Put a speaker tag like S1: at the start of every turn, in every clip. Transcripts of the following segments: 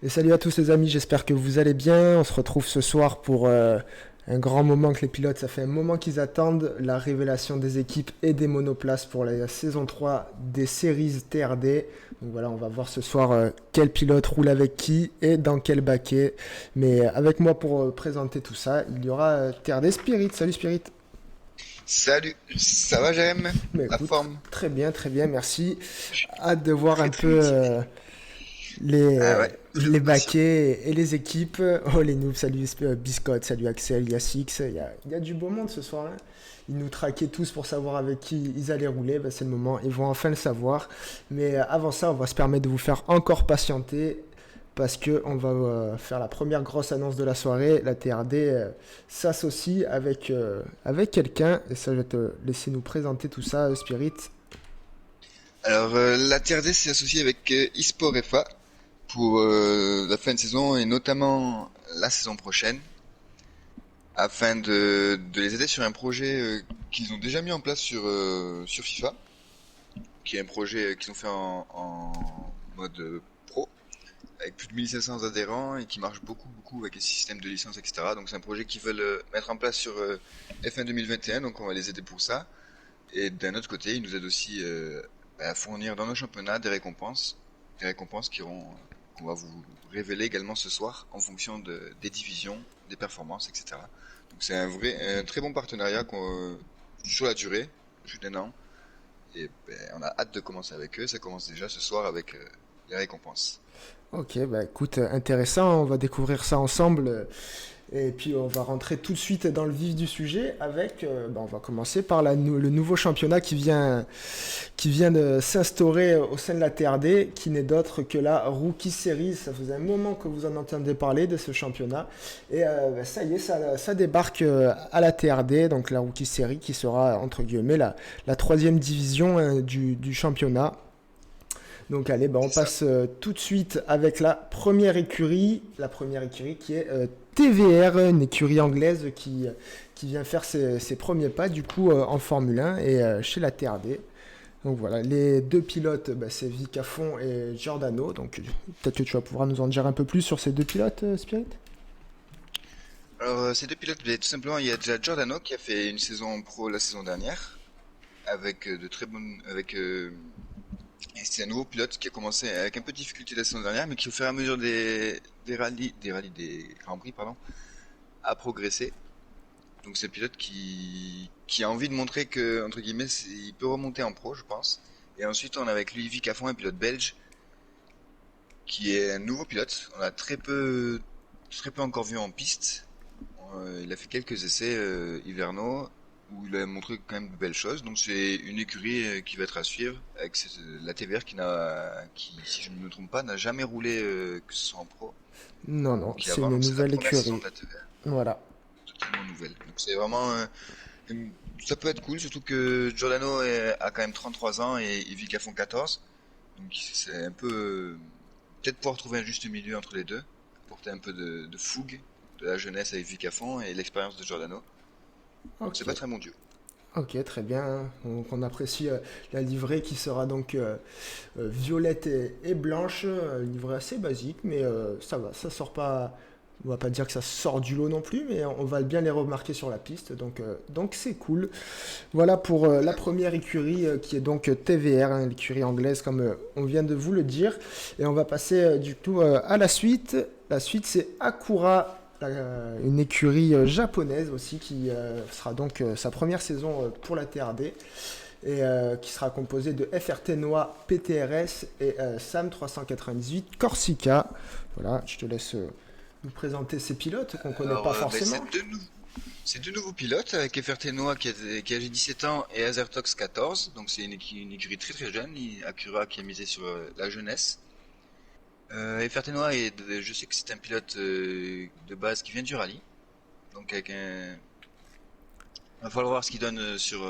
S1: Et salut à tous les amis, j'espère que vous allez bien. On se retrouve ce soir pour un grand moment que les pilotes, ça fait un moment qu'ils attendent, la révélation des équipes et des monoplaces pour la saison 3 des séries TRD. Donc voilà, on va voir ce soir quel pilote roule avec qui et dans quel baquet. Mais avec moi pour présenter tout ça, il y aura TRD Spirit. Salut Spirit.
S2: Salut, ça va Jérém?
S1: Mais
S2: La
S1: écoute,
S2: forme?
S1: très bien, merci. Hâte de voir un
S2: Très très
S1: peu
S2: motivé. Ah
S1: les,
S2: ouais, très
S1: les
S2: impatient.
S1: baquets et les équipes. Oh les noobs, salut Biscotte, salut Axel, Yassix. Il y a du beau monde ce soir, hein. Ils nous traquaient tous pour savoir avec qui ils allaient rouler. Ben, c'est le moment, ils vont enfin le savoir. Mais avant ça, on va se permettre de vous faire encore patienter parce que on va faire la première grosse annonce de la soirée. La TRD s'associe avec quelqu'un. Et ça, je vais te laisser nous présenter tout ça, Spirit.
S2: Alors la TRD s'est associée avec eSport FA pour la fin de saison et notamment la saison prochaine afin de les aider sur un projet qu'ils ont déjà mis en place sur FIFA, qui est un projet qu'ils ont fait en mode pro avec plus de 1500 adhérents et qui marche beaucoup avec les systèmes de licence, etc. Donc c'est un projet qu'ils veulent mettre en place sur F1 2021, donc on va les aider pour ça. Et d'un autre côté, ils nous aident aussi à fournir dans nos championnats des récompenses qu'on va vous révéler également ce soir en fonction des divisions, des performances, etc. Donc c'est un très bon partenariat sur la durée, plus d'un an. Et ben, on a hâte de commencer avec eux. Ça commence déjà ce soir avec les récompenses.
S1: Ok, bah écoute, intéressant, on va découvrir ça ensemble. Et puis on va rentrer tout de suite dans le vif du sujet avec, on va commencer par le nouveau championnat qui vient de s'instaurer au sein de la TRD, qui n'est d'autre que la Rookie Series. Ça faisait un moment que vous en entendez parler de ce championnat. Et ça y est, ça débarque à la TRD, donc la Rookie Series qui sera entre guillemets la troisième division du championnat. Donc allez, on
S2: C'est ça.
S1: passe tout de suite avec la première écurie qui est TVR, une écurie anglaise qui vient faire ses premiers pas du coup en Formule 1 et chez la TRD. Donc voilà, les deux pilotes, c'est Vic Affon et Giordano. Donc peut-être que tu vas pouvoir nous en dire un peu plus sur ces deux pilotes, Spirit.
S2: Alors, ces deux pilotes, ben, tout simplement, il y a déjà Giordano qui a fait une saison pro la saison dernière, avec de très bonnes. Et c'est un nouveau pilote qui a commencé avec un peu de difficulté la saison dernière, mais qui au fur et à mesure des Grands Prix, pardon, a progressé. Donc c'est un pilote qui a envie de montrer que, entre guillemets, il peut remonter en pro, je pense. Et ensuite, on a avec lui Vic Affon, un pilote belge, qui est un nouveau pilote. On a très peu encore vu en piste. Il a fait quelques essais hivernaux où il a montré quand même de belles choses. Donc c'est une écurie qui va être à suivre avec la TVR qui, si je ne me trompe pas, n'a jamais roulé que ce soit en pro
S1: Non,
S2: ou
S1: non,
S2: qui
S1: c'est
S2: avant.
S1: une
S2: Donc c'est la
S1: nouvelle
S2: première saison
S1: écurie.
S2: de la TVR,
S1: Voilà.
S2: totalement nouvelle. Donc c'est vraiment ça peut être cool, surtout que Giordano a quand même 33 ans et Vic a font 14. Donc c'est un peu peut-être pouvoir trouver un juste milieu entre les deux, apporter un peu de fougue de la jeunesse avec Vic à fond et l'expérience de Giordano. Donc c'est
S1: Ok.
S2: pas très mon dieu.
S1: Ok, très bien. Donc on apprécie la livrée qui sera donc violette et blanche, une livrée assez basique, mais ça va, ça sort pas. On va pas dire que ça sort du lot non plus, mais on va bien les remarquer sur la piste, donc c'est cool. Voilà pour la première écurie qui est donc TVR, hein, l'écurie anglaise comme on vient de vous le dire. Et on va passer du coup à la suite. La suite c'est Akura, une écurie japonaise aussi qui sera donc sa première saison pour la TRD et qui sera composée de FRT Noah PTRS et SAM 398 Corsica. Voilà, je te laisse nous présenter ces pilotes qu'on ne connaît
S2: Alors
S1: pas
S2: ben,
S1: forcément.
S2: c'est deux nouveaux pilotes avec FRT qui a 17 ans et Azertox 14. Donc c'est une écurie très très jeune. Acura qui a misé sur la jeunesse. FRT je sais que c'est un pilote de base qui vient du rallye. Donc va falloir voir ce qu'il donne sur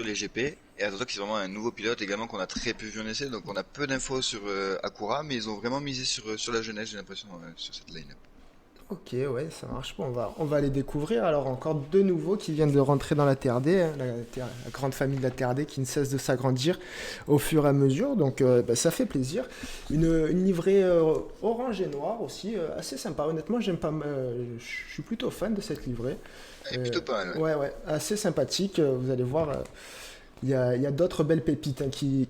S2: les GP. Et Azertox c'est vraiment un nouveau pilote également qu'on a très peu vu en essai. Donc on a peu d'infos sur Acura, mais ils ont vraiment misé sur la jeunesse, j'ai l'impression, sur cette line-up.
S1: Ok, ouais, ça marche. Bon, on va les découvrir. Alors, encore deux nouveaux qui viennent de rentrer dans la TRD, hein, la grande famille de la TRD qui ne cesse de s'agrandir au fur et à mesure. Donc, ça fait plaisir. Une livrée orange et noire aussi, assez sympa. Honnêtement, j'aime pas, je suis plutôt fan de cette livrée.
S2: Elle est plutôt pas mal, ouais.
S1: Ouais, ouais, assez sympathique. Vous allez voir, il y a d'autres belles pépites hein, qui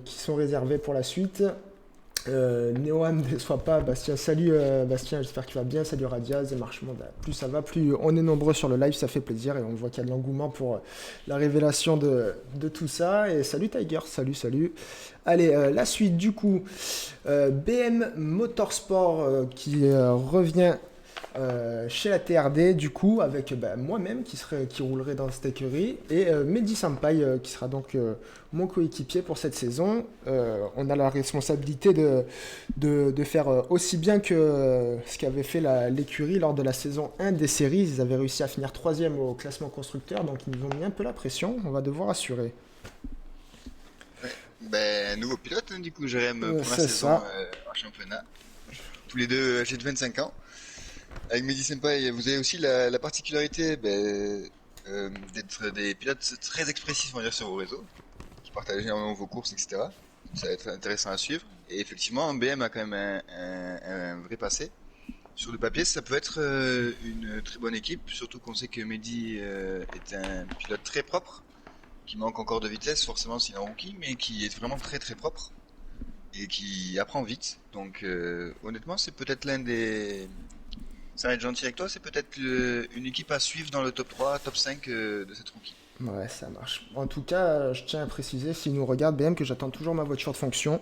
S1: sont réservées pour la suite. Néo-Am, ne déçoit pas. Bastien, salut Bastien, j'espère que tu vas bien. Salut Radiaz et Marchement. Plus ça va, plus on est nombreux sur le live, ça fait plaisir et on voit qu'il y a de l'engouement pour la révélation de tout ça. Et salut Tiger, salut. Allez, la suite du coup. BM Motorsport qui revient chez la TRD du coup avec moi-même qui roulerai dans cette écurie et Mehdi Sampaï qui sera donc mon coéquipier pour cette saison. On a la responsabilité de faire aussi bien que ce qu'avait fait l'écurie lors de la saison 1 des séries. Ils avaient réussi à finir 3e au classement constructeur, donc ils nous ont mis un peu la pression. On va devoir assurer.
S2: Nouveau pilote, hein, du coup, Jérém, pour la
S1: C'est
S2: saison
S1: ça.
S2: en championnat. Tous les deux âgés de 25 ans. Avec Mehdi Senpai, vous avez aussi la particularité d'être des pilotes très expressifs, on va dire, sur vos réseaux, qui partagent énormément vos courses, etc. Ça va être intéressant à suivre. Et effectivement, BM a quand même un vrai passé. Sur le papier, ça peut être une très bonne équipe, surtout qu'on sait que Mehdi est un pilote très propre, qui manque encore de vitesse, forcément s'il est un rookie, mais qui est vraiment très très propre et qui apprend vite. Donc honnêtement, c'est peut-être l'un des... Ça va être gentil avec toi, c'est peut-être une équipe à suivre dans le top 3, top 5 de cette rookie.
S1: Ouais, ça marche. En tout cas, je tiens à préciser, s'ils nous regardent, BM, que j'attends toujours ma voiture de fonction.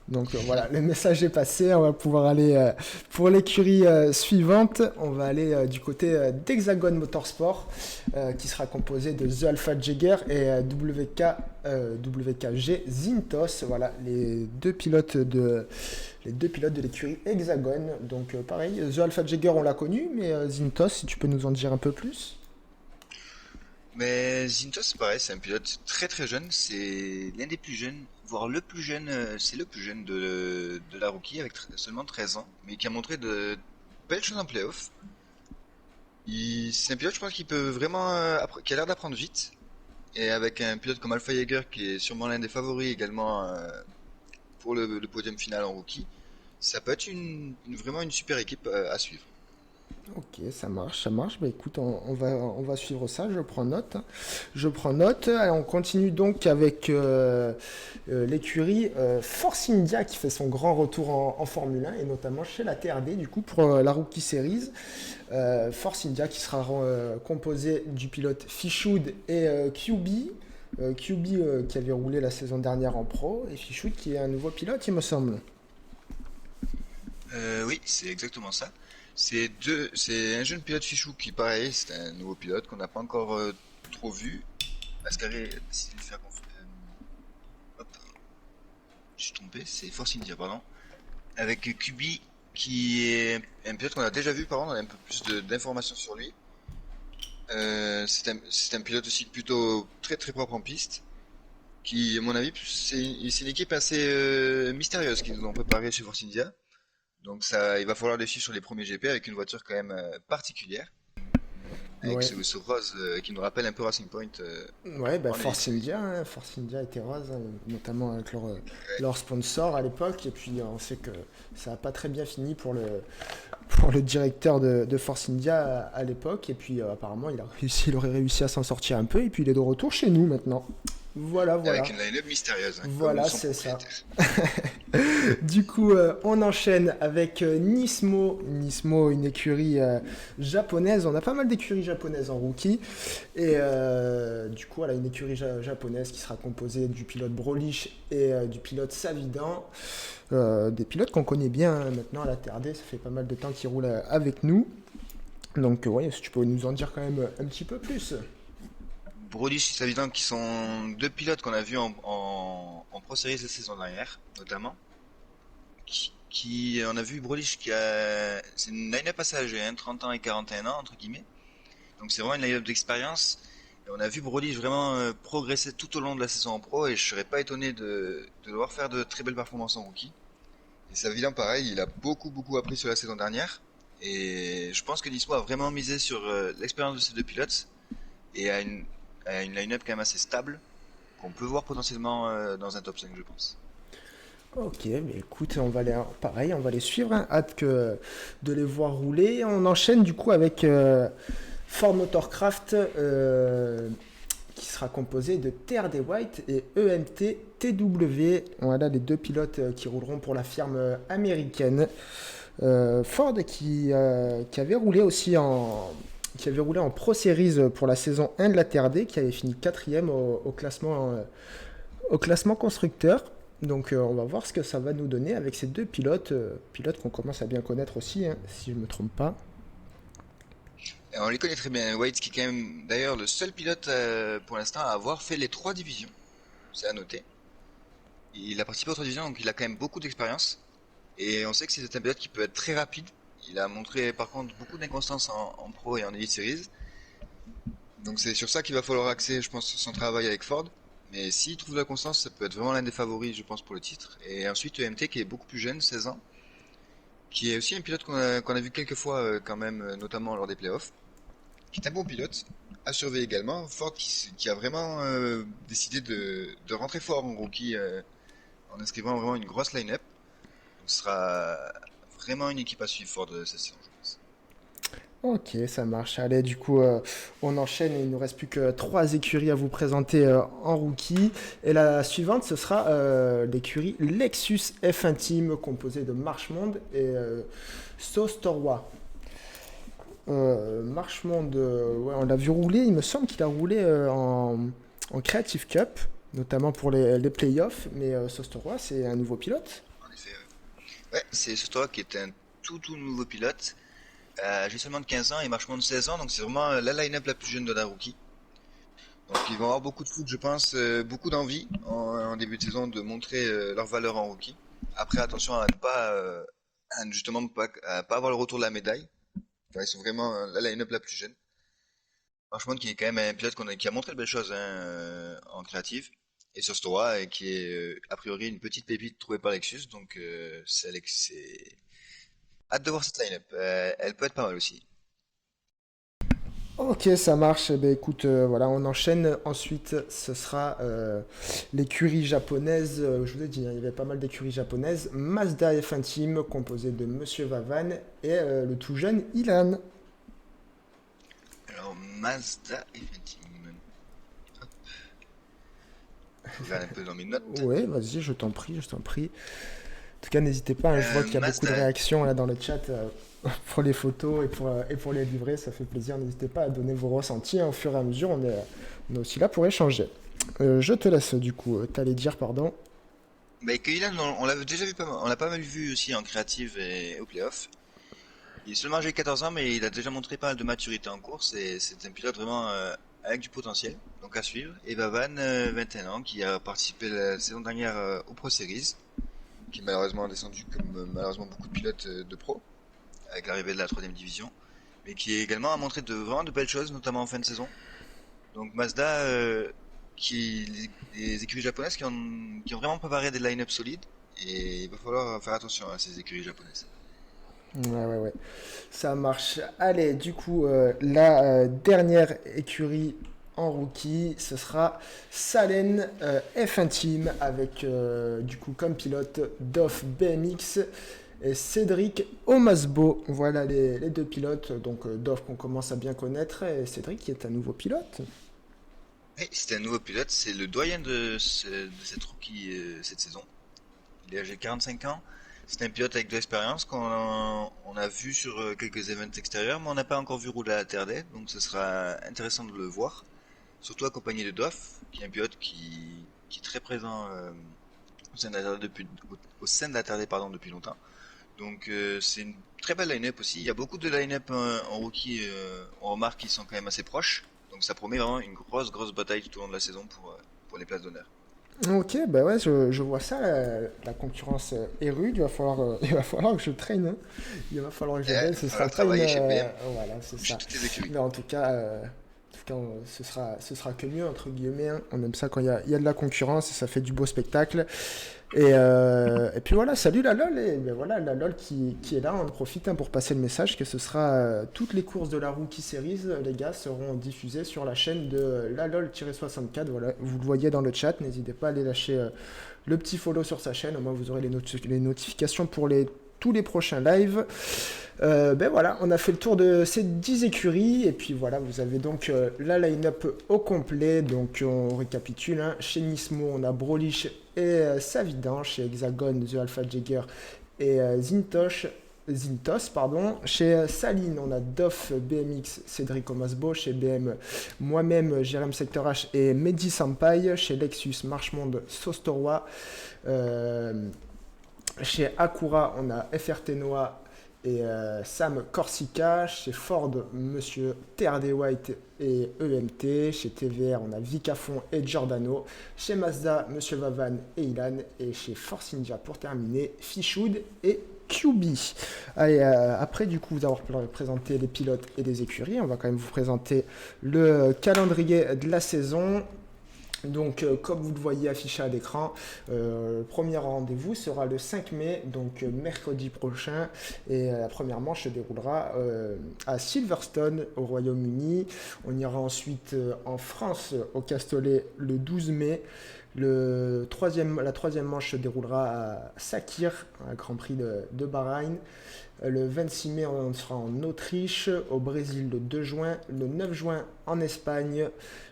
S1: Donc voilà, le message est passé, on va pouvoir aller pour l'écurie suivante. On va aller du côté d'Hexagon Motorsport, qui sera composé de The Alpha Jagger et WKG Zintos. Voilà, les deux pilotes de l'écurie Hexagon. Donc pareil, The Alpha Jagger on l'a connu, mais Zintos, si tu peux nous en dire un peu plus.
S2: Mais Zintos, c'est pareil, c'est un pilote très très jeune, c'est l'un des plus jeunes, voire le plus jeune, c'est le plus jeune de la rookie avec seulement 13 ans, mais qui a montré de belles choses en playoff. C'est un pilote, je pense, qui peut vraiment, qui a l'air d'apprendre vite, et avec un pilote comme Alpha Jaeger, qui est sûrement l'un des favoris également pour le podium final en rookie, ça peut être vraiment une super équipe à suivre.
S1: Ok, ça marche, ça marche. Bah écoute, on va suivre ça, je prends note. Je prends note. Allez, on continue donc avec l'écurie Force India qui fait son grand retour en Formule 1 et notamment chez la TRD du coup pour la Rookie Series. Force India qui sera composé du pilote Fishoud et QB. QB qui avait roulé la saison dernière en pro et Fishoud qui est un nouveau pilote, il me semble.
S2: Oui, c'est exactement ça. C'est un jeune pilote Fichou qui, pareil, c'est un nouveau pilote qu'on n'a pas encore trop vu. Ascaré a décidé de faire hop, je suis trompé, c'est Force India, pardon. Avec Kubi, qui est un pilote qu'on a déjà vu, par contre, on a un peu plus d'informations sur lui. C'est un pilote aussi plutôt très très propre en piste, qui, à mon avis, c'est une équipe assez mystérieuse qu'ils nous ont préparée chez Force India. Donc ça, il va falloir les suivre sur les premiers GP avec une voiture quand même particulière, avec
S1: Ouais.
S2: ce rose qui nous rappelle un peu Racing Point
S1: Ouais, bah
S2: en
S1: Force
S2: hélice.
S1: India, hein. Force India était rose, hein, notamment avec
S2: Ouais.
S1: leur sponsor à l'époque. Et puis on sait que ça n'a pas très bien fini pour le directeur de Force India à l'époque. Et puis apparemment, il aurait réussi à s'en sortir un peu. Et puis il est de retour chez nous maintenant. Voilà,
S2: Avec
S1: voilà.
S2: une line-up mystérieuse, hein, comme
S1: Voilà,
S2: son
S1: c'est ça.
S2: propriétaire.
S1: Du coup, on enchaîne avec Nismo. Nismo, une écurie japonaise. On a pas mal d'écuries japonaises en rookie. Et du coup, voilà, une écurie japonaise qui sera composée du pilote Brolich et du pilote Savidan. Des pilotes qu'on connaît bien hein, maintenant à la TRD. Ça fait pas mal de temps qu'ils roulent avec nous. Donc, ouais, si tu peux nous en dire quand même un petit peu plus.
S2: Brody et Savidan qui sont deux pilotes qu'on a vus en Pro Series la saison dernière, notamment. On a vu Brody c'est une line-up assez âgée, hein, 30 ans et 41 ans, entre guillemets. Donc c'est vraiment une line-up d'expérience. Et on a vu Brody vraiment progresser tout au long de la saison en pro et je serais pas étonné de le voir faire de très belles performances en rookie. Et Savidan pareil, il a beaucoup appris sur la saison dernière. Et je pense que Nismo a vraiment misé sur l'expérience de ces deux pilotes et a une line-up quand même assez stable qu'on peut voir potentiellement dans un top 5 je pense.
S1: Ok, mais écoute, pareil, on va les suivre. Hein. Hâte de les voir rouler. On enchaîne du coup avec Ford Motorcraft qui sera composé de TRD White et EMT TW. Voilà les deux pilotes qui rouleront pour la firme américaine. Ford qui avait roulé aussi en Pro Series pour la saison 1 de la TRD, qui avait fini 4ème au classement constructeur. Donc on va voir ce que ça va nous donner avec ces deux pilotes qu'on commence à bien connaître aussi, hein, si je ne me trompe pas.
S2: Et on les connaît très bien. White, qui est quand même d'ailleurs le seul pilote pour l'instant à avoir fait les 3 divisions. C'est à noter. Il a participé aux 3 divisions, donc il a quand même beaucoup d'expérience. Et on sait que c'est un pilote qui peut être très rapide. Il a montré par contre beaucoup d'inconstance en Pro et en Elite Series. Donc c'est sur ça qu'il va falloir axer, je pense, son travail avec Ford. Mais s'il trouve de la constance, ça peut être vraiment l'un des favoris, je pense, pour le titre. Et ensuite EMT, qui est beaucoup plus jeune, 16 ans, qui est aussi un pilote qu'on a vu quelques fois quand même, notamment lors des playoffs, qui est un bon pilote, à surveiller également. Ford qui a vraiment décidé de rentrer fort en rookie en inscrivant vraiment une grosse line-up. Donc ce sera vraiment une équipe à suivre Ford cette saison, je pense.
S1: Ok, ça marche. Allez, du coup, on enchaîne et il ne nous reste plus que trois écuries à vous présenter en rookie. Et la suivante, ce sera l'écurie Lexus F1 Team, composée de Marchmond et Sauce Torwa. Marchmond, ouais, on l'a vu rouler, il me semble qu'il a roulé en Creative Cup, notamment pour les playoffs, mais Sauce Torwa, c'est un nouveau pilote.
S2: En effet, ouais, c'est Sotora qui est un tout nouveau pilote. J'ai seulement de 15 ans et Marchmont de 16 ans, donc c'est vraiment la line-up la plus jeune de la rookie. Donc ils vont avoir beaucoup de foot, je pense, beaucoup d'envie en début de saison de montrer leur valeur en rookie. Après, attention à ne pas, justement, à pas avoir le retour de la médaille. Enfin, ils sont vraiment la line-up la plus jeune. Marchmont qui est quand même un pilote qui a montré de belles choses hein, en créative. Et sur Stora, et qui est a priori une petite pépite trouvée par Lexus, donc c'est hâte de voir cette line-up. Elle peut être pas mal aussi.
S1: Ok, ça marche. Eh ben, écoute, voilà, on enchaîne. Ensuite, ce sera l'écurie japonaise. Je vous ai dit, hein, il y avait pas mal d'écuries japonaises. Mazda F1 Team, composé de Monsieur Vavan et le tout jeune Ilan.
S2: Alors, Mazda F1 Hop, je regarde un peu dans mes notes.
S1: Ouais, vas-y, je t'en prie, je t'en prie. En tout cas, n'hésitez pas, hein, je vois qu'il y a beaucoup de
S2: Mazda,
S1: réactions là dans le chat pour les photos et pour les livrets, ça fait plaisir. N'hésitez pas à donner vos ressentis hein, au fur et à mesure, on est aussi là pour échanger. Je te laisse du coup, t'allais dire, pardon.
S2: bah, Keilan, on l'avait déjà vu pas mal, on l'a pas mal vu aussi en créative et au playoff. Il est seulement âgé de 14 ans, mais il a déjà montré pas mal de maturité en course et c'est un pilote vraiment avec du potentiel, donc à suivre. Et Vavan, 21 ans, qui a participé la saison dernière au Pro Series, qui est malheureusement descendu comme malheureusement beaucoup de pilotes de pro, avec l'arrivée de la 3ème division, mais qui également a montré vraiment de belles choses, notamment en fin de saison. Donc Mazda, les écuries japonaises qui ont vraiment préparé des line-up solides, et il va falloir faire attention à ces écuries japonaises.
S1: Ouais, ouais, ouais. Ça marche. Allez, du coup, la dernière écurie en rookie, ce sera Salen F1 Team avec du coup comme pilote Doff BMX et Cédric Omasbo. Voilà les deux pilotes. Donc Doff qu'on commence à bien connaître et Cédric qui est un nouveau pilote.
S2: Et c'est un nouveau pilote, c'est le doyen de cette rookie cette saison. Il est âgé de 45 ans. C'est un pilote avec de l'expérience on a vu sur quelques events extérieurs, mais on n'a pas encore vu rouler à la TRD, donc ce sera intéressant de le voir. Surtout accompagné de Doff, qui est un pilote qui est très présent au sein de la TRD au sein de la TRD, pardon, depuis longtemps. Donc c'est une très belle line-up aussi. Il y a beaucoup de line-up en rookie, on remarque qu'ils sont quand même assez proches. Donc ça promet vraiment une grosse bataille tout au long de la saison pour les places d'honneur.
S1: Ok, bah ouais, je vois ça, la concurrence est rude, il va falloir que je traîne, hein. Il va falloir que je
S2: Il
S1: gagne,
S2: va
S1: ce sera
S2: falloir
S1: pas une...
S2: travailler chez PM,
S1: voilà, c'est
S2: comme chez
S1: ça.
S2: toutes les écuries.
S1: Mais en tout cas, ce sera que mieux, entre guillemets, hein. On aime ça quand il y a de la concurrence et ça fait du beau spectacle. Et puis voilà, salut la LOL, et ben voilà, la LOL qui est là, on en profite hein, pour passer le message que ce sera toutes les courses de la Rookie Series, les gars, seront diffusées sur la chaîne de la LOL-64, voilà, vous le voyez dans le chat, n'hésitez pas à aller lâcher le petit follow sur sa chaîne, au moins vous aurez les notifications pour tous les prochains lives. Ben voilà, on a fait le tour de ces 10 écuries. Et puis voilà, vous avez donc la line-up au complet. Donc on récapitule. Hein. Chez Nismo, on a Brolich et Savidan. Chez Hexagon, The Alpha Jagger et Zintos, pardon. Chez Saline, on a Doff, BMX, Cédric Omasbo. Chez BM, moi-même, Jérém Sector H et Mehdi Sampaï. Chez Lexus, Marchmonde, Sostorois. Chez Acura, on a FRT Noah et Sam Corsica. Chez Ford, Monsieur TRD White et EMT. Chez TVR, on a Vicafon et Giordano. Chez Mazda, Monsieur Vavan et Ilan. Et chez Force India, pour terminer, Fichoud et QB. Allez, après du coup vous avoir présenté les pilotes et les écuries, on va quand même vous présenter le calendrier de la saison. Donc, comme vous le voyez affiché à l'écran, le premier rendez-vous sera le 5 mai, donc mercredi prochain. Et la première manche se déroulera à Silverstone, au Royaume-Uni. On ira ensuite en France, au Castellet, le 12 mai. La troisième manche se déroulera à Sakir, un Grand Prix de Bahreïn. Le 26 mai, on sera en Autriche, au Brésil le 2 juin, le 9 juin en Espagne,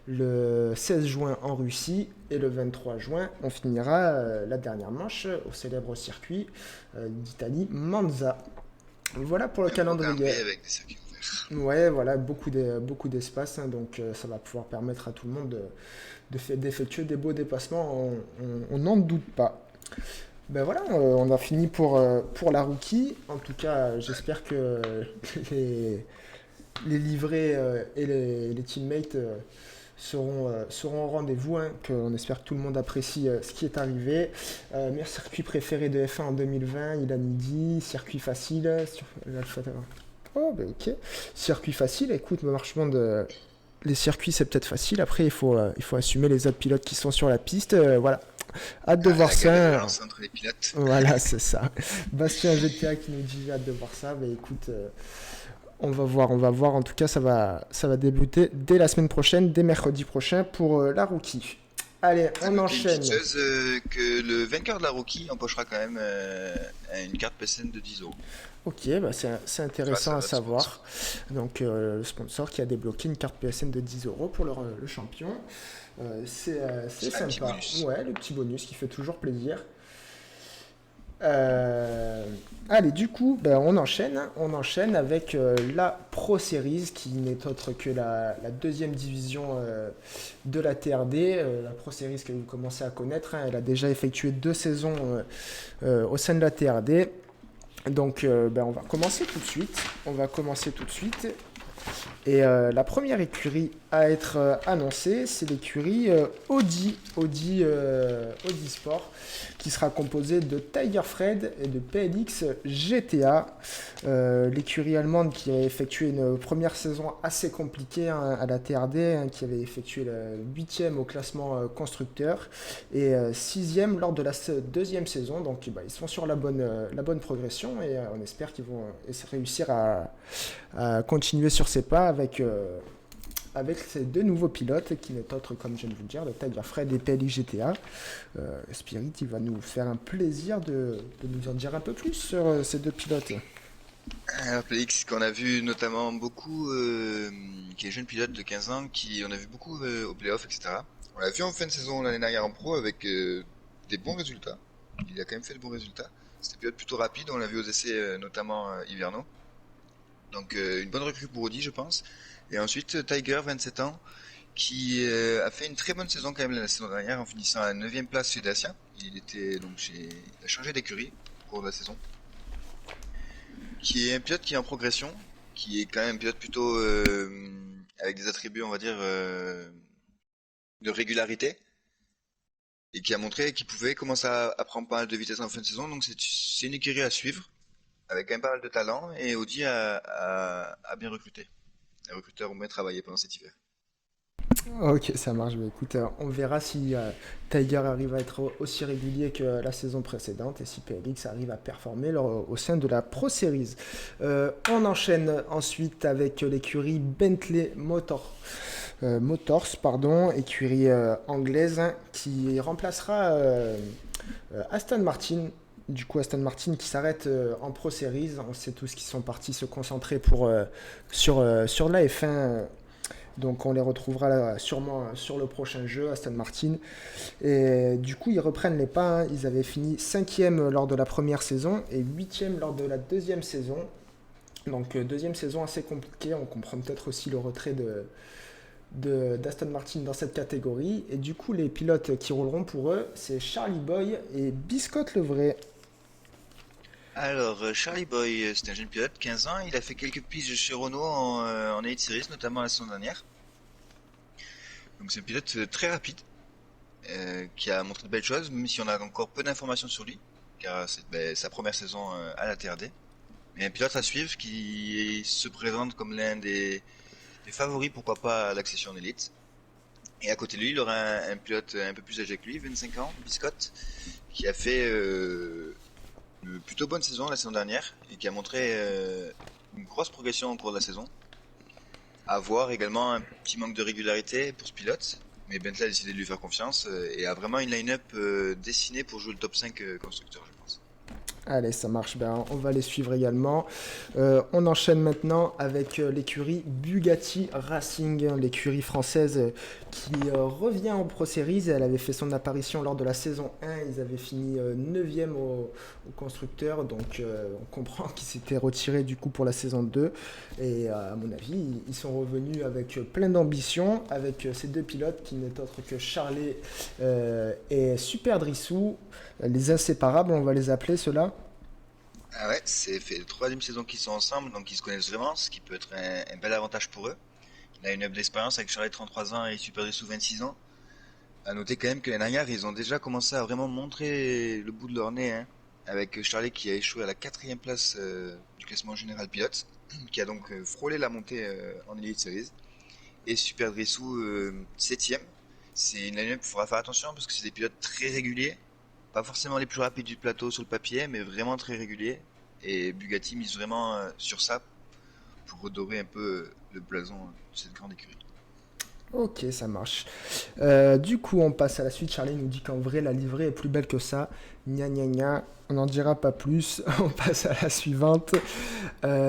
S1: le 16 juin en Russie et le 23 juin, on finira la dernière manche au célèbre circuit d'Italie, Monza. Voilà pour le calendrier.
S2: Avec des circuits ouverts.
S1: Ouais, voilà, beaucoup d'espace, hein, donc ça va pouvoir permettre à tout le monde d'effectuer des beaux dépassements, on n'en doute pas. Ben voilà, on a fini pour la rookie. En tout cas, j'espère que les livrets et les teammates seront au rendez-vous. Hein, on espère que tout le monde apprécie ce qui est arrivé. Meilleur circuit préféré de F1 en 2020, il a dit. Circuit facile. Oh, ben ok. Circuit facile, écoute, marchement de. Les circuits, c'est peut-être facile. Après, il faut assumer les autres pilotes qui sont sur la piste. Voilà. Hâte de voir ça.
S2: Entre les pilotes.
S1: Voilà, c'est ça. Bastien GTA qui nous dit hâte de voir ça. Mais écoute, on va voir. En tout cas, ça va débuter dès la semaine prochaine, dès mercredi prochain pour la rookie. Allez, on enchaîne.
S2: Que le vainqueur de la rookie empochera quand même une carte PSN de 10 euros.
S1: Ok, bah c'est intéressant à savoir. Donc, le sponsor qui a débloqué une carte PSN de 10 euros pour le champion. C'est sympa. Ouais, le petit bonus qui fait toujours plaisir. Allez, du coup, on enchaîne avec la Pro Series qui n'est autre que la deuxième division de la TRD. La Pro Series que vous commencez à connaître, hein, elle a déjà effectué 2 saisons au sein de la TRD. Donc, on va commencer tout de suite. Et la première écurie à être annoncée, c'est l'écurie Audi Sport, qui sera composée de Tiger Fred et de PLX GTA. L'écurie allemande qui a effectué une première saison assez compliquée hein, à la TRD, hein, qui avait effectué le 8e au classement constructeur et 6e lors de la deuxième saison. Donc ils sont sur la bonne progression et on espère qu'ils vont réussir à continuer sur ces pas avec ces 2 nouveaux pilotes qui n'est autre, comme je viens de vous le dire, le Tiger Fred et PLX GTA. Spirit, il va nous faire un plaisir de nous en dire un peu plus sur ces 2 pilotes.
S2: Alors PLX qu'on a vu notamment beaucoup, qui est jeune pilote de 15 ans, on a vu beaucoup au playoff, etc. On l'a vu en fin de saison l'année dernière en pro avec des bons résultats. Il a quand même fait de bons résultats. C'était un pilote plutôt rapide, on l'a vu aux essais notamment hivernaux. Donc une bonne recrue pour Audi, je pense. Et ensuite Tiger, 27 ans, qui a fait une très bonne saison quand même la saison dernière en finissant à la 9e place chez Dacia. Il a changé d'écurie au cours de la saison. Qui est un pilote qui est en progression, qui est quand même un pilote plutôt avec des attributs, on va dire, de régularité, et qui a montré qu'il pouvait commencer à prendre pas mal de vitesse en fin de saison. Donc c'est une écurie à suivre, avec quand même pas mal de talent, et Audi a bien recruté. Les recruteurs ont bien travaillé pendant cet hiver.
S1: Ok, ça marche. Mais écoute, on verra si Tiger arrive à être aussi régulier que la saison précédente et si PLX arrive à performer au sein de la Pro Series. On enchaîne ensuite avec l'écurie Bentley Motors, écurie anglaise hein, qui remplacera Aston Martin Du coup, Aston Martin qui s'arrête en Pro Series. On sait tous qu'ils sont partis se concentrer sur la F1. Donc on les retrouvera sûrement sur le prochain jeu, Aston Martin. Et du coup, ils reprennent les pas, hein. Ils avaient fini 5e lors de la première saison et 8e lors de la deuxième saison. Donc deuxième saison assez compliquée. On comprend peut-être aussi le retrait d'Aston Martin dans cette catégorie. Et du coup, les pilotes qui rouleront pour eux, c'est Charlie Boy et Biscotte Levray.
S2: Alors, Charlie Boy, c'est un jeune pilote, 15 ans. Il a fait quelques piges chez Renault en Elite Series, notamment la saison dernière. Donc, c'est un pilote très rapide, qui a montré de belles choses, même si on a encore peu d'informations sur lui, car c'est sa première saison à la TRD. Mais un pilote à suivre qui se présente comme l'un des favoris, pourquoi pas, à l'accession en Elite. Et à côté de lui, il aura un pilote un peu plus âgé que lui, 25 ans, Biscotte, qui a fait une plutôt bonne saison la saison dernière et qui a montré une grosse progression au cours de la saison. À voir également un petit manque de régularité pour ce pilote, mais Bentley a décidé de lui faire confiance et a vraiment une line-up dessinée pour jouer le top 5 constructeur, je pense.
S1: Allez, ça marche bien. On va les suivre également. On enchaîne maintenant avec l'écurie Bugatti Racing, l'écurie française qui revient en Pro Series. Elle avait fait son apparition lors de la saison 1. Ils avaient fini 9e au constructeur. Donc on comprend qu'ils s'étaient retirés du coup pour la saison 2. Et à mon avis, ils sont revenus avec plein d'ambition, avec ces deux pilotes qui n'est autre que Charlet et Super Drissou. Les inséparables, on va les appeler ceux-là.
S2: Ah ouais, c'est fait la troisième saison qu'ils sont ensemble, donc ils se connaissent vraiment, ce qui peut être un bel avantage pour eux. Il a une œuvre d'expérience avec Charlet 33 ans et Super Dessous 26 ans. À noter quand même que l'année dernière, ils ont déjà commencé à vraiment montrer le bout de leur nez, hein, avec Charlet qui a échoué à la quatrième place du classement général pilote, qui a donc frôlé la montée en Elite Series, et Super Dressou 7ème. C'est une année où il faudra faire attention parce que c'est des pilotes très réguliers, pas forcément les plus rapides du plateau sur le papier, mais vraiment très réguliers. Et Bugatti mise vraiment sur ça pour redorer un peu le blason de cette grande écurie.
S1: Ok, ça marche. Du coup, on passe à la suite. Charlie nous dit qu'en vrai, la livrée est plus belle que ça. Gna gna gna. On n'en dira pas plus. On passe à la suivante.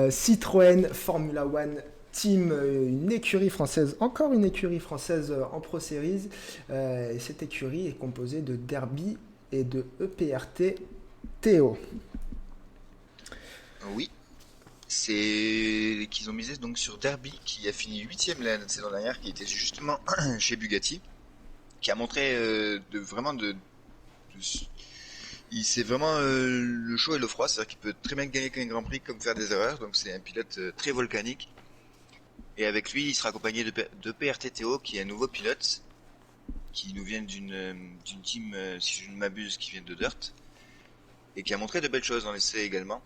S1: Citroën Formula One Team, une écurie française, encore une écurie française en Pro Series. Et cette écurie est composée de Derby et de EPRT Théo.
S2: Oui, c'est qu'ils ont misé donc sur Derby qui a fini 8ème la saison dernière, qui était justement chez Bugatti, qui a montré il sait vraiment le chaud et le froid, c'est-à-dire qu'il peut très bien gagner qu'un Grand Prix comme faire des erreurs, donc c'est un pilote très volcanique. Et avec lui, il sera accompagné de PRTTO, qui est un nouveau pilote, qui nous vient d'une team, si je ne m'abuse, qui vient de Dirt, et qui a montré de belles choses dans l'essai également.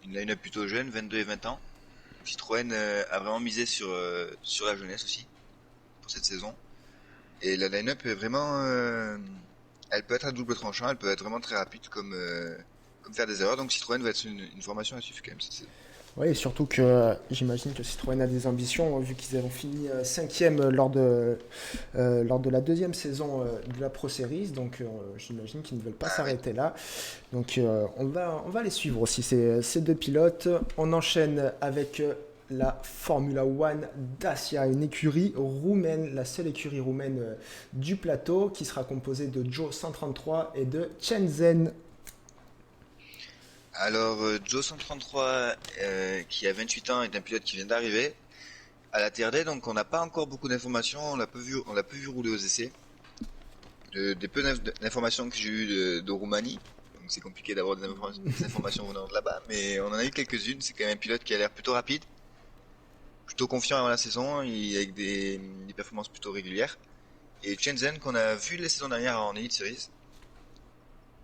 S2: Une line-up plutôt jeune, 22 et 20 ans. Citroën a vraiment misé sur la jeunesse aussi, pour cette saison. Et la line-up est vraiment... elle peut être à double tranchant, elle peut être vraiment très rapide comme faire des erreurs. Donc Citroën va être une formation à suivre quand même cette saison.
S1: Oui, et surtout que j'imagine que Citroën a des ambitions, vu qu'ils ont fini 5e lors de la deuxième saison de la Pro Series. Donc j'imagine qu'ils ne veulent pas
S2: Ah oui.
S1: s'arrêter là. Donc on va les suivre aussi, ces deux pilotes. On enchaîne avec la Formula One Dacia, une écurie roumaine, la seule écurie roumaine du plateau, qui sera composée de Joe 133 et de Shenzhen.
S2: Alors Joe 133, qui a 28 ans, est un pilote qui vient d'arriver à la TRD, donc on n'a pas encore beaucoup d'informations, on l'a peu vu rouler aux essais. Des peu d'informations que j'ai eues de Roumanie, donc c'est compliqué d'avoir des informations venant de là-bas, mais on en a eu quelques-unes. C'est quand même un pilote qui a l'air plutôt rapide, plutôt confiant avant la saison, avec des performances plutôt régulières. Et Shenzhen, qu'on a vu la saison dernière en Elite Series,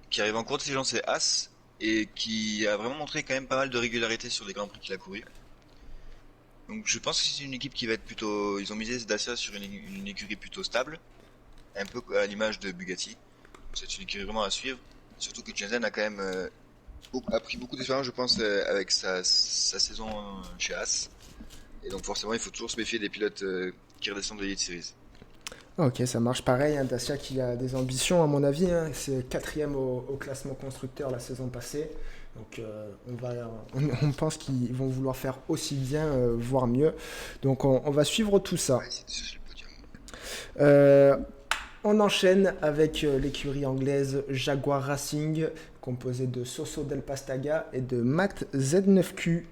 S2: qui arrive en cours de saison, c'est As, et qui a vraiment montré quand même pas mal de régularité sur les grands prix qu'il a couru. Donc je pense que c'est une équipe qui va être plutôt... Ils ont misé Dacia sur une écurie plutôt stable, un peu à l'image de Bugatti. C'est une écurie vraiment à suivre. Surtout que Shenzhen a quand même a pris beaucoup d'expérience, je pense, avec sa saison chez As. Et donc forcément, il faut toujours se méfier des pilotes qui redescendent de l'Elite Series.
S1: Ok, ça marche pareil, hein, Dacia qui a des ambitions à mon avis, hein, c'est quatrième au classement constructeur la saison passée. Donc on pense qu'ils vont vouloir faire aussi bien, voire mieux. Donc on va suivre tout ça.
S2: Ouais, c'est sur le podium.
S1: Euh, on enchaîne avec l'écurie anglaise Jaguar Racing, composée de Soso Del Pastaga et de Matt Z9Q.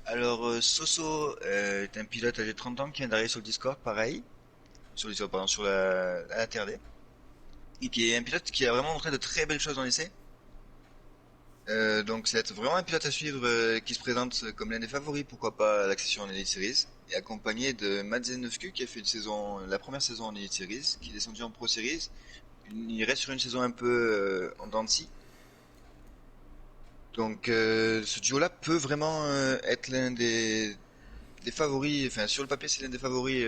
S2: Alors, Soso est un pilote âgé de 30 ans qui vient d'arriver sur le Discord, pareil, sur le Discord, pardon, sur la TRD, et qui est un pilote qui a vraiment montré de très belles choses dans l'essai. Donc, c'est vraiment un pilote à suivre qui se présente comme l'un des favoris, pourquoi pas, à l'accession en Elite Series, et accompagné de Madzenevsku qui a fait la première saison en Elite Series, qui est descendu en Pro Series. Il reste sur une saison un peu en dents de scie. Donc, ce duo-là peut vraiment être l'un des favoris, enfin sur le papier c'est l'un des favoris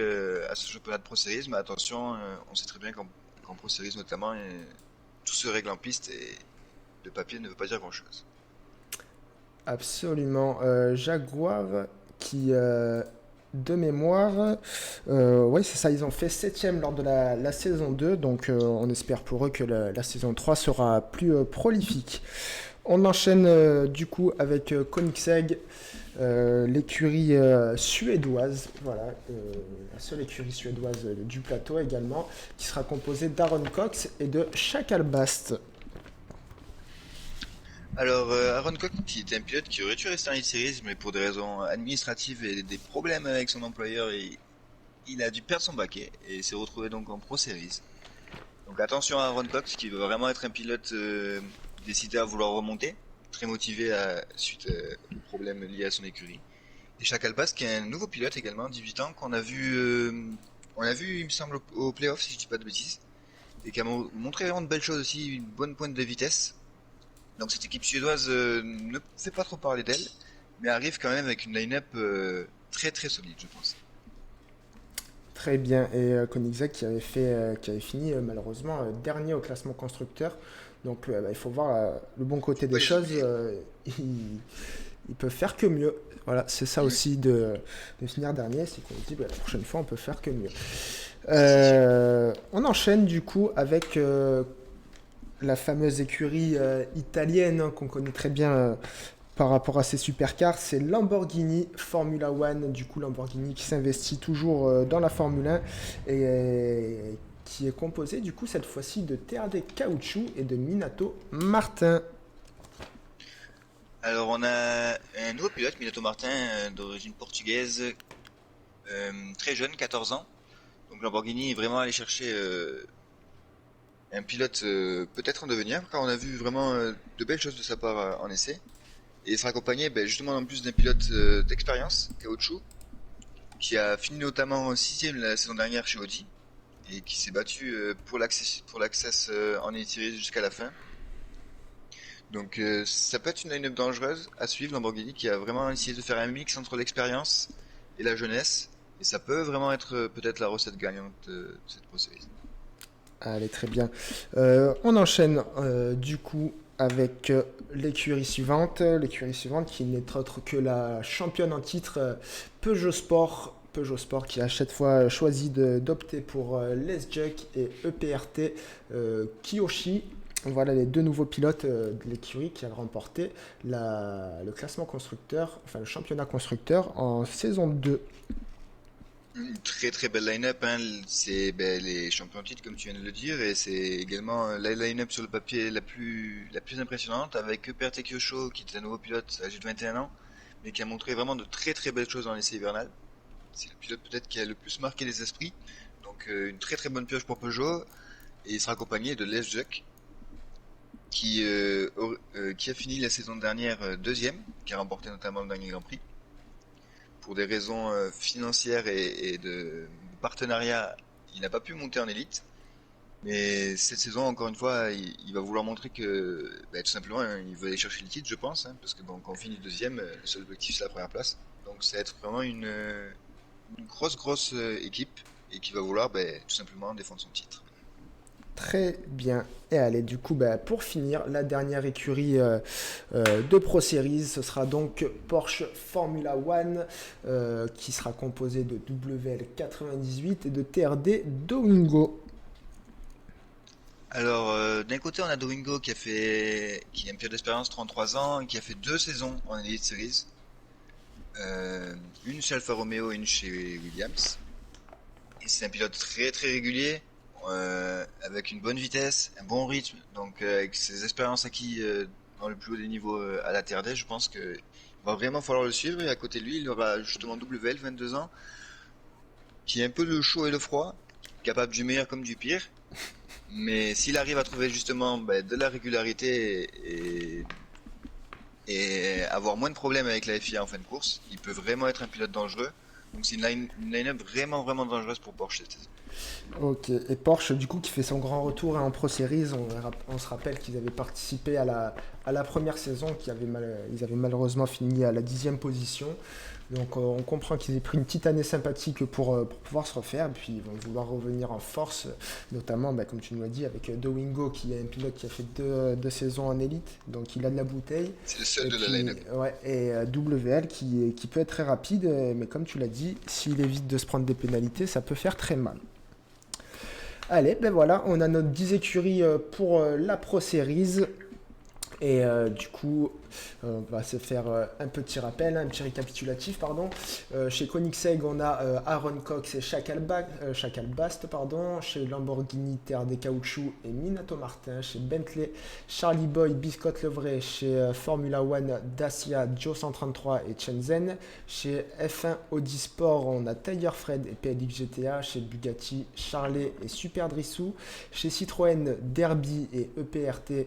S2: à ce championnat de Pro Series, mais attention, on sait très bien qu'en Pro Series notamment, tout se règle en piste et le papier ne veut pas dire grand-chose.
S1: Absolument. Jaguar qui, de mémoire, oui c'est ça, ils ont fait septième lors de la saison 2, donc on espère pour eux que la saison 3 sera plus prolifique. On enchaîne du coup avec Koenigsegg, l'écurie suédoise, voilà, la seule écurie suédoise du plateau également, qui sera composée d'Aaron Cox et de Shakal Bast.
S2: Alors, Aaron Cox, qui était un pilote qui aurait dû rester en Elite Series, mais pour des raisons administratives et des problèmes avec son employeur, il a dû perdre son baquet et s'est retrouvé donc en Pro Series. Donc attention à Aaron Cox qui veut vraiment être un pilote décidé à vouloir remonter, très motivé suite aux problèmes liés à son écurie. Et Shakal Pass qui est un nouveau pilote également, 18 ans, on a vu il me semble au playoff si je dis pas de bêtises, et qui a montré vraiment de belles choses aussi, une bonne pointe de vitesse. Donc cette équipe suédoise ne fait pas trop parler d'elle, mais arrive quand même avec une line-up très très solide je pense.
S1: Très bien. Et Koenigsegg qui avait fini malheureusement dernier au classement constructeur. Donc bah, il faut voir le bon côté
S2: Faut
S1: des
S2: pas les
S1: choses.
S2: oublier.
S1: Ils peuvent faire que mieux. Voilà, c'est ça
S2: Mm.
S1: aussi de finir dernier, c'est qu'on se dit bah, la prochaine fois on peut faire que mieux.
S2: Ça c'est sûr.
S1: On enchaîne du coup avec la fameuse écurie italienne hein, qu'on connaît très bien par rapport à ces supercars, c'est Lamborghini Formula One. Du coup, Lamborghini qui s'investit toujours dans la Formule 1 et qui est composé du coup cette fois-ci de TRD Caoutchouc et de Minato Martin.
S2: Alors on a un nouveau pilote, Minato Martin, d'origine portugaise, très jeune, 14 ans. Donc Lamborghini est vraiment allé chercher un pilote peut-être en devenir, car on a vu vraiment de belles choses de sa part en essai. Et il sera accompagné ben, justement en plus d'un pilote d'expérience, Caoutchouc, qui a fini notamment sixième la saison dernière chez Audi, et qui s'est battu pour l'access en Elite Series jusqu'à la fin. Donc ça peut être une line-up dangereuse à suivre, Lamborghini qui a vraiment essayé de faire un mix entre l'expérience et la jeunesse. Et ça peut vraiment être peut-être la recette gagnante de cette Pro Series.
S1: Allez, très bien. On enchaîne du coup avec l'écurie suivante qui n'est autre que la championne en titre Peugeot Sport. Peugeot Sport qui a à chaque fois choisi d'opter pour l'S-Juck et EPRT Kiyoshi. Voilà les deux nouveaux pilotes de l'écurie qui a remporté le classement constructeur, enfin le championnat constructeur en saison 2.
S2: Une très très belle line-up, hein. C'est ben, les champions de titre comme tu viens de le dire, et c'est également la line-up sur le papier la plus impressionnante avec EPRT Kyosho qui est un nouveau pilote âgé de 21 ans, mais qui a montré vraiment de très très belles choses dans l'essai hivernal. C'est le pilote peut-être qui a le plus marqué les esprits. Donc une très très bonne pioche pour Peugeot. Et il sera accompagné de Les Jacques qui a fini la saison dernière deuxième, qui a remporté notamment le dernier Grand Prix. Pour des raisons financières et de partenariat, il n'a pas pu monter en élite. Mais cette saison, encore une fois, il va vouloir montrer que, bah, tout simplement, hein, il veut aller chercher le titre, je pense, hein, parce que bon, quand on finit deuxième, le seul objectif c'est la première place. Donc, ça va être vraiment une grosse équipe et qui va vouloir bah, tout simplement défendre son titre.
S1: Très bien. Et allez, du coup, pour finir, la dernière écurie de Pro Series, ce sera donc Porsche Formula One, qui sera composée de WL98 et de TRD Dowingo.
S2: Alors, d'un côté, on a Domingo qui a un pilote d'expérience, 33 ans, et qui a fait 2 saisons en Elite Series. Une chez Alfa Romeo et une chez Williams. Et c'est un pilote très très régulier, avec une bonne vitesse, un bon rythme. Donc, avec ses expériences acquises dans le plus haut des niveaux à la TRD, je pense que il va vraiment falloir le suivre. Et à côté de lui, il aura justement WL, 22 ans, qui est un peu le chaud et le froid, capable du meilleur comme du pire. Mais s'il arrive à trouver justement de la régularité et avoir moins de problèmes avec la FIA en fin de course, il peut vraiment être un pilote dangereux. Donc c'est une line-up vraiment vraiment dangereuse pour Porsche cette saison.
S1: Ok, et Porsche, du coup, qui fait son grand retour en Pro Series, on se rappelle qu'ils avaient participé à la première saison, ils avaient malheureusement fini à la 10e position. Donc on comprend qu'ils aient pris une petite année sympathique pour pouvoir se refaire, et puis ils vont vouloir revenir en force, notamment, comme tu nous l'as dit, avec Dowingo, qui est un pilote qui a fait deux saisons en élite, donc il a de la bouteille.
S2: C'est le seul
S1: Et
S2: de la
S1: puis,
S2: line-up.
S1: ouais, et WL qui peut être très rapide, mais comme tu l'as dit, s'il évite de se prendre des pénalités, ça peut faire très mal. Allez, ben voilà, on a notre 10 écuries pour la Pro Series. Et du coup, on va se faire un petit rappel, un petit récapitulatif, pardon. Chez Koenigsegg, on a Aaron Cox et Chacal Bast, pardon. Chez Lamborghini, Terre des Caoutchoucs et Minato Martin. Chez Bentley, Charlie Boy, Biscotte Levray. Chez Formula One, Dacia, Joe 133 et Shenzhen. Chez F1 Audi Sport, on a Tiger Fred et PLX GTA. Chez Bugatti, Charlet et Super Drissou. Chez Citroën, Derby et EPRT.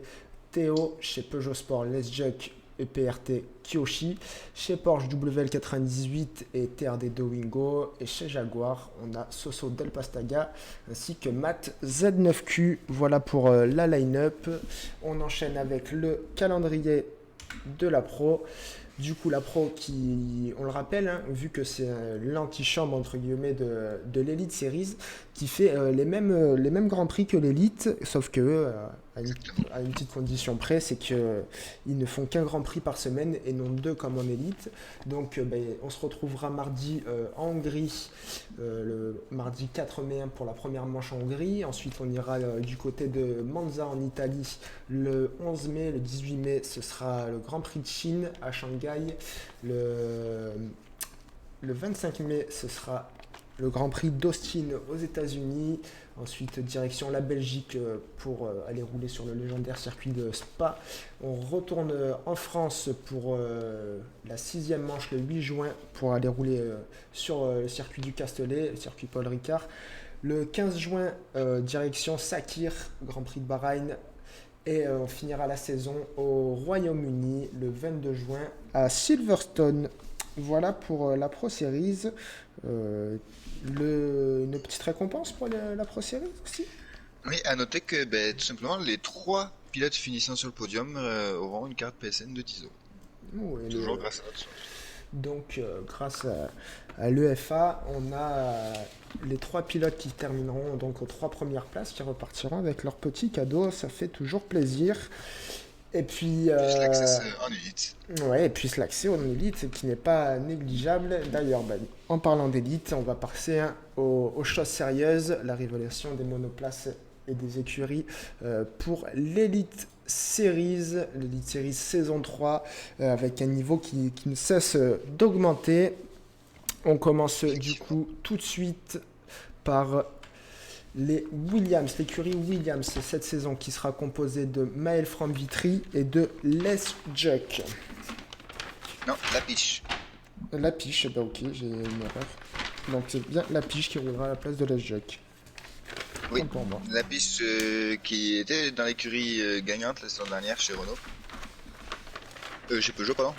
S1: Théo, chez Peugeot Sport, Les Juck, EPRT, Kyoshi, chez Porsche WL98 et TRD Dowingo, et chez Jaguar, on a Soso Del Pastaga ainsi que Matt Z9Q. Voilà pour la line-up. On enchaîne avec le calendrier de la Pro. Du coup, la Pro qui, on le rappelle, hein, vu que c'est l'antichambre entre guillemets de l'Elite Series, qui fait les mêmes grands prix que l'Elite, sauf que
S2: Exactement.
S1: à une petite condition près, c'est qu'ils ne font qu'un grand prix par semaine et non deux comme en Elite. Donc, on se retrouvera mardi en Hongrie, le mardi 4 mai pour la première manche en Hongrie. Ensuite, on ira du côté de Monza en Italie le 11 mai, le 18 mai, ce sera le Grand Prix de Chine à Shanghai. Le 25 mai, ce sera le Grand Prix d'Austin aux États-Unis. Ensuite, direction la Belgique pour aller rouler sur le légendaire circuit de Spa. On retourne en France pour la 6e manche le 8 juin pour aller rouler sur le circuit du Castellet, le circuit Paul Ricard. Le 15 juin, direction Sakir, Grand Prix de Bahreïn. Et on finira la saison au Royaume-Uni le 22 juin à Silverstone. Voilà pour la Pro Series. Une petite récompense pour la Pro Series aussi.
S2: Oui, à noter que tout simplement les 3 pilotes finissant sur le podium auront une carte PSN de 10 euros.
S1: Oh,
S2: Toujours grâce à notre sponsor.
S1: donc, grâce à l'EFA, on a les 3 pilotes qui termineront donc aux 3 premières places, qui repartiront avec leur petit cadeau. Ça fait toujours plaisir. Et puis,
S2: Plus l'access en élite.
S1: ouais, et puis l'accès en élite qui n'est pas négligeable. D'ailleurs, en parlant d'élite, on va passer aux choses sérieuses, la révélation des monoplaces et des écuries pour l'Elite Series, l'Elite Series saison 3, avec un niveau qui ne cesse d'augmenter. On commence du coup tout de suite par les Williams, l'écurie Williams cette saison qui sera composée de Maël From Vitry et de Les Juck.
S2: Non, la piche.
S1: La piche, ok, j'ai une erreur. Donc c'est bien la piche qui roulera à la place de Les Juck.
S2: Oui,
S1: Pour moi.
S2: la piche qui était dans l'écurie gagnante la saison dernière chez Renault. Chez Peugeot, pardon.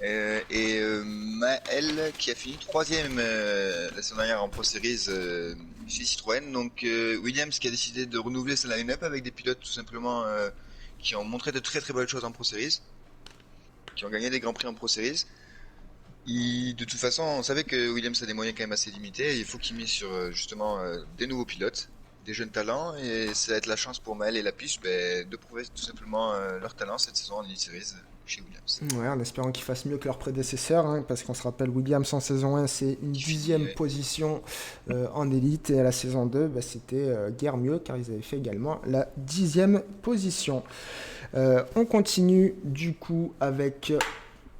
S2: Maël qui a fini 3ème la saison dernière en Pro Series chez Citroën. Donc Williams qui a décidé de renouveler sa line-up avec des pilotes tout simplement qui ont montré de très très bonnes choses en Pro Series, qui ont gagné des grands prix en Pro Series. De toute façon, on savait que Williams a des moyens quand même assez limités et il faut qu'il mise sur justement des nouveaux pilotes. des jeunes talents et ça va être la chance pour Maël et Lapis de prouver tout simplement leur talent cette saison en Elite Series chez Williams.
S1: Ouais, en espérant qu'ils fassent mieux que leurs prédécesseurs, hein, parce qu'on se rappelle, Williams en saison 1, c'est une
S2: Qui finit,
S1: 10e position en élite, et à la saison 2, bah, c'était guère mieux, car ils avaient fait également la 10e position. On continue du coup avec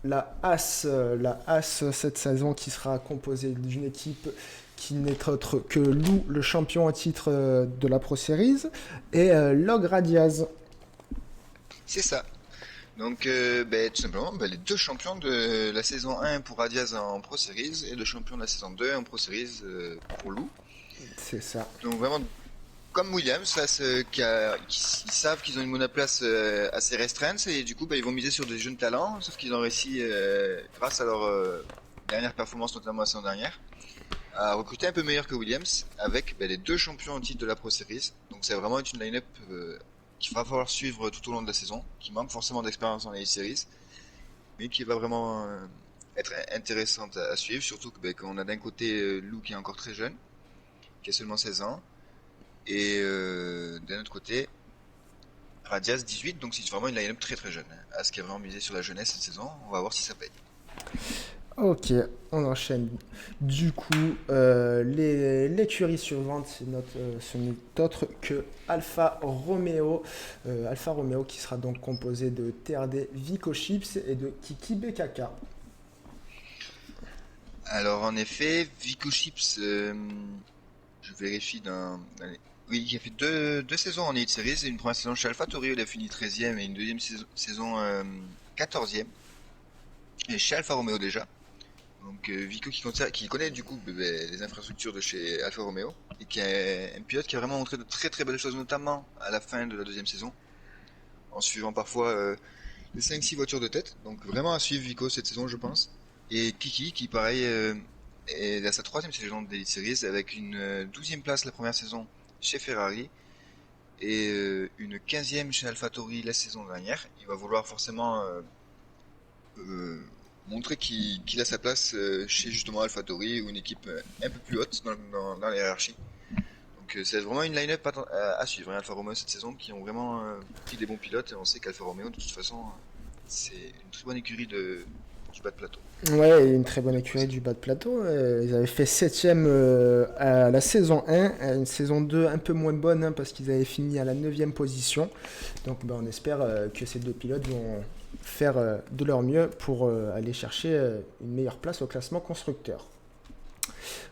S1: la As cette saison qui sera composée d'une équipe qui n'est autre que Lou, le champion en titre de la Pro Series, et Log Radiaz.
S2: C'est ça. Donc, tout simplement, les deux champions de la saison 1 pour Radiaz en Pro Series et le champion de la saison 2 en Pro Series pour Lou.
S1: C'est ça.
S2: Donc, vraiment, comme Williams, ils savent qu'ils ont une monoplace assez restreinte et du coup, ils vont miser sur des jeunes talents, sauf qu'ils ont réussi, grâce à leur dernière performance, notamment la saison dernière, à recruter un peu meilleur que Williams avec les deux champions en titre de la Pro Series. Donc, c'est vraiment une line-up qu'il va falloir suivre tout au long de la saison, qui manque forcément d'expérience en Elite Series, mais qui va vraiment être intéressante à suivre, surtout qu'on a d'un côté Lou qui est encore très jeune, qui a seulement 16 ans, et d'un autre côté Radiaz 18, donc c'est vraiment une line-up très très jeune. As qui a vraiment misé sur la jeunesse cette saison, on va voir si ça paye.
S1: Ok, on enchaîne. Du coup, l'écurie suivante, ce n'est autre que Alfa Romeo. Alfa Romeo qui sera donc composé de TRD Vico Chips et de Kiki BKK.
S2: Alors en effet, Vico Chips, je vérifie oui, il a fait deux saisons en Elite Series, une première saison chez AlphaTauri où il a fini 13e et une deuxième saison 14e, et chez Alfa Romeo déjà. Donc Vico qui connaît du coup les infrastructures de chez Alfa Romeo et qui est un pilote qui a vraiment montré de très très belles choses, notamment à la fin de la deuxième saison, en suivant parfois les 5-6 voitures de tête. Donc vraiment à suivre Vico cette saison je pense. Et Kiki qui pareil est à sa troisième saison d'Elite Series avec une 12e place la première saison chez Ferrari et une 15e chez AlphaTauri la saison dernière. Il va vouloir forcément euh, montrer qu'il a sa place chez justement AlphaTauri ou une équipe un peu plus haute dans la hiérarchie. Donc c'est vraiment une line-up à suivre, hein, Alfa Romeo cette saison qui ont vraiment pris des bons pilotes et on sait qu'Alfa Romeo de toute façon c'est une très bonne écurie du bas de plateau.
S1: Ouais, et une très bonne
S2: De
S1: écurie
S2: procédure.
S1: du bas de plateau. Ils avaient fait 7ème à la saison 1, à une saison 2 un peu moins bonne, hein, parce qu'ils avaient fini à la 9ème position. Donc on espère que ces deux pilotes vont faire de leur mieux pour aller chercher une meilleure place au classement constructeur.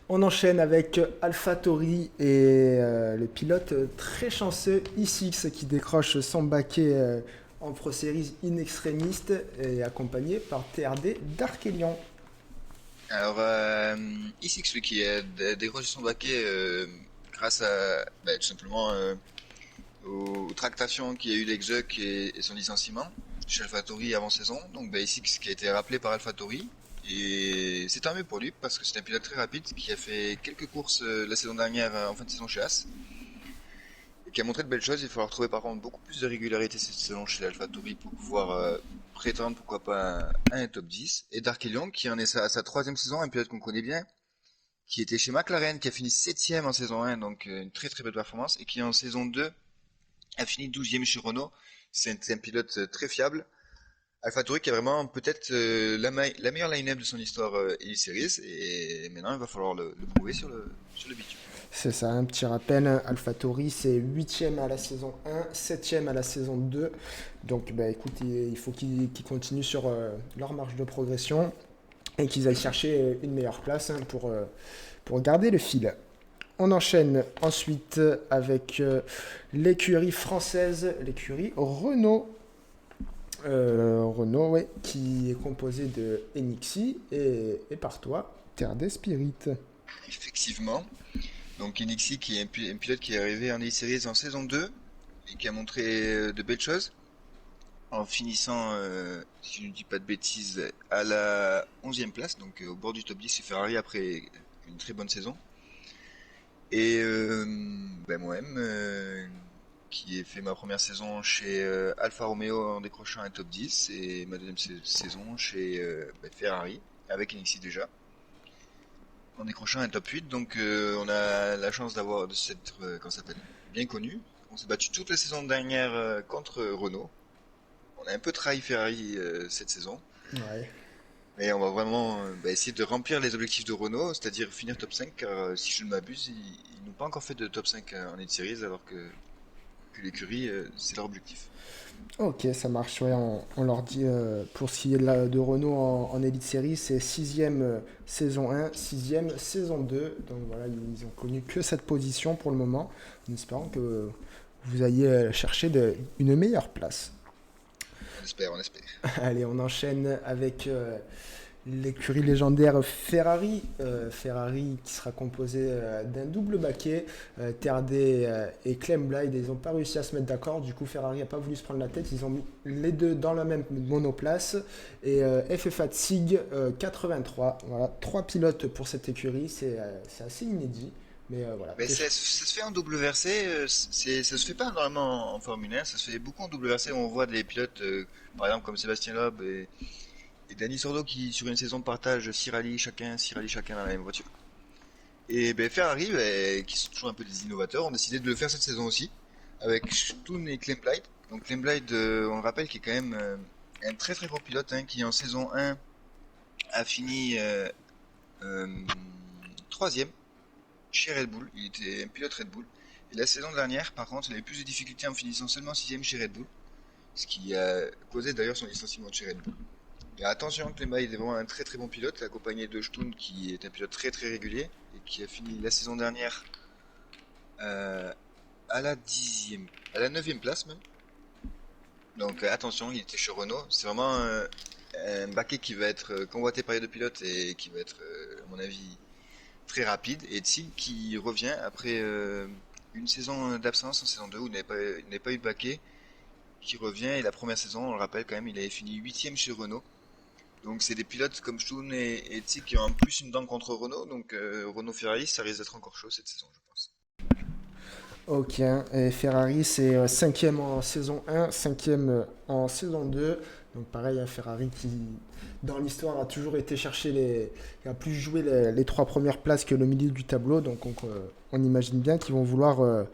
S1: On enchaîne avec AlphaTauri et le pilote très chanceux Isix qui décroche son baquet en Pro Series in extremis et accompagné par TRD d'Arkelion.
S2: Alors ici celui qui a décroché son baquet grâce à tout simplement aux tractations qu'il y a eu d'Exuc et son licenciement chez AlphaTauri avant saison. Donc ici qui a été rappelé par AlphaTauri. Et c'est tant mieux pour lui parce que c'est un pilote très rapide qui a fait quelques courses la saison dernière en fin de saison chez As et qui a montré de belles choses. Il va falloir trouver par contre beaucoup plus de régularité cette saison chez AlphaTauri pour pouvoir prétendre pourquoi pas à un top 10. Et Darkelion qui en est à sa troisième saison, un pilote qu'on connaît bien, qui était chez McLaren, qui a fini septième en saison 1, donc une très très belle performance, et qui en saison 2 a fini 12e chez Renault. C'est un pilote très fiable. AlphaTauri qui a vraiment peut-être la meilleure line-up de son histoire Elite Series et maintenant il va falloir le prouver sur le bitume.
S1: C'est ça, un petit rappel, AlphaTauri c'est 8ème à la saison 1, 7ème à la saison 2. Donc bah, écoute, il faut qu'ils continuent sur leur marge de progression et qu'ils aillent chercher une meilleure place, hein, pour garder le fil. On enchaîne ensuite avec l'écurie française, l'écurie Renault. Renault, ouais, qui est composé de Enixi et par toi, Terre des Spirit.
S2: Effectivement. Donc Enixi qui est un pilote qui est arrivé en Elite Series en saison 2 et qui a montré de belles choses en finissant, si je ne dis pas de bêtises, à la 11e place, donc au bord du top 10 chez Ferrari après une très bonne saison. Et moi-même, qui ai fait ma première saison chez Alfa Romeo en décrochant un top 10 et ma deuxième saison chez Ferrari avec Enixi déjà. en décrochant un top 8. Donc on a la chance de s'être, comment ça s'appelle, bien connu. On s'est battu toute la saison dernière contre Renault. On a un peu trahi Ferrari cette saison.
S1: Ouais.
S2: Mais on va vraiment essayer de remplir les objectifs de Renault, c'est-à-dire finir top 5, car si je ne m'abuse, ils n'ont pas encore fait de top 5 en Elite Series, alors que l'écurie, c'est leur objectif.
S1: Ok, ça marche. Ouais, on leur dit, pour ce qui est de Renault en Elite Series, c'est sixième saison 1, sixième saison 2. Donc voilà, ils ont connu que cette position pour le moment, en espérant que vous ayez chercher une meilleure place.
S2: On espère, on espère.
S1: Allez, on enchaîne avec l'écurie légendaire Ferrari. Ferrari qui sera composé d'un double baquet. Terdé et Clem Blythe, ils n'ont pas réussi à se mettre d'accord. Du coup, Ferrari n'a pas voulu se prendre la tête. Ils ont mis les deux dans la même monoplace. Et FFA Tsig 83. Voilà, trois pilotes pour cette écurie. C'est assez inédit. Mais voilà.
S2: Mais ça se fait en double versé, ça se fait pas normalement en Formule 1, ça se fait beaucoup en double versé où on voit des pilotes, par exemple comme Sébastien Loeb et Danny Sordo qui sur une saison partagent 6 rallyes chacun dans la même voiture. Et Ferrari, qui sont toujours un peu des innovateurs, ont décidé de le faire cette saison aussi, avec Stoon et Clem Blythe. Donc Clem Blythe, on le rappelle, qui est quand même un très très gros pilote, hein, qui en saison 1 a fini euh, troisième chez Red Bull. Il était un pilote Red Bull. Et la saison dernière, par contre, il a eu plus de difficultés en finissant seulement sixième chez Red Bull, ce qui a causé d'ailleurs son licenciement de chez Red Bull. Mais attention, Clem Blythe est vraiment un très très bon pilote, accompagné de Stoon, qui est un pilote très très régulier et qui a fini la saison dernière euh, à la dixième, à la neuvième place même. Donc attention, il était chez Renault. C'est vraiment un baquet qui va être convoité par les deux pilotes et qui va être, à mon avis, très rapide. Et Tsil qui revient après une saison d'absence en saison 2 où il n'avait pas eu de baquet, qui revient. Et la première saison, on le rappelle quand même, il avait fini huitième chez Renault. Donc c'est des pilotes comme Stoun et Tsil qui ont en plus une dent contre Renault. Donc Renault Ferrari, ça risque d'être encore chaud cette saison, je pense.
S1: Ok, et Ferrari c'est cinquième en saison 1, cinquième en saison 2. Donc pareil, un Ferrari qui, dans l'histoire, a toujours été chercher a plus joué les trois premières places que le milieu du tableau. Donc on imagine bien qu'ils vont vouloir aller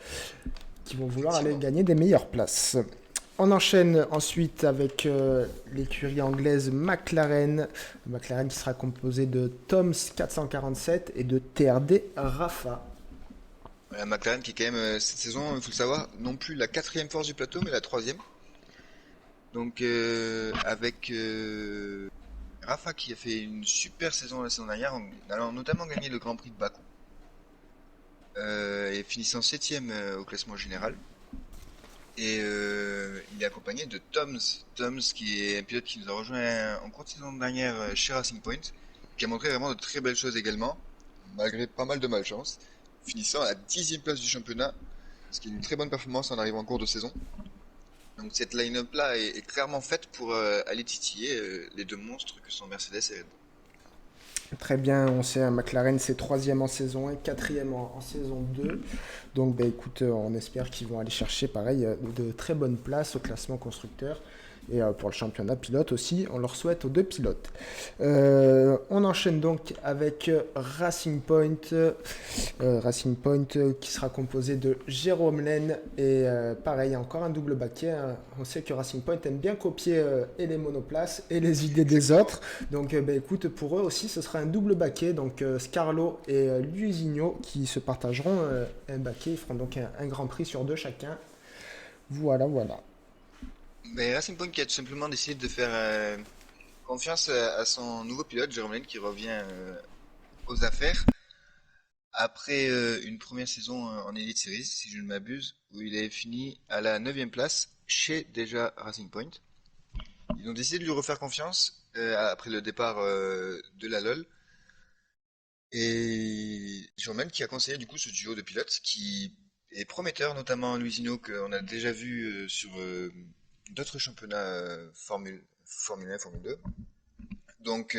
S2: Effectivement.
S1: gagner des meilleures places. On enchaîne ensuite avec l'écurie anglaise McLaren. McLaren qui sera composé de Toms 447 et de TRD Rafa.
S2: Voilà, McLaren qui est quand même cette saison, il faut le savoir, non plus la quatrième force du plateau, mais la troisième. Donc avec Rafa qui a fait une super saison la saison dernière, en allant notamment gagner le Grand Prix de Bakou et finissant septième au classement général. Et il est accompagné de Toms qui est un pilote qui nous a rejoint en cours de saison dernière chez Racing Point, qui a montré vraiment de très belles choses également, malgré pas mal de malchance, finissant à la dixième place du championnat, ce qui est une très bonne performance en arrivant en cours de saison. Donc cette line-up là est clairement faite pour aller titiller les deux monstres que sont Mercedes et Red Bull.
S1: Très bien, on sait, McLaren c'est troisième en saison 1, quatrième en saison 2. Donc bah, écoute, on espère qu'ils vont aller chercher pareil de très bonnes places au classement constructeur. Et pour le championnat pilote aussi, on leur souhaite aux deux pilotes. On enchaîne donc avec Racing Point. Racing Point qui sera composé de Jérôme Laine et pareil, encore un double baquet, hein. On sait que Racing Point aime bien copier et les monoplaces et les idées des
S2: Exactement.
S1: autres. Donc bah, écoute, pour eux aussi, ce sera un double baquet. Donc Scarlo et Luisigno qui se partageront un baquet. Ils feront donc un grand prix sur deux chacun. Voilà, voilà.
S2: Racing Point qui a tout simplement décidé de faire confiance à son nouveau pilote, Jérôme Lane, qui revient aux affaires après une première saison en Elite Series, si je ne m'abuse, où il avait fini à la neuvième place chez déjà Racing Point. Ils ont décidé de lui refaire confiance après le départ de la LoL. Et Jérôme qui a conseillé du coup ce duo de pilotes qui est prometteur, notamment Luisino qu'on a déjà vu sur d'autres championnats Formule 1, Formule 2. Donc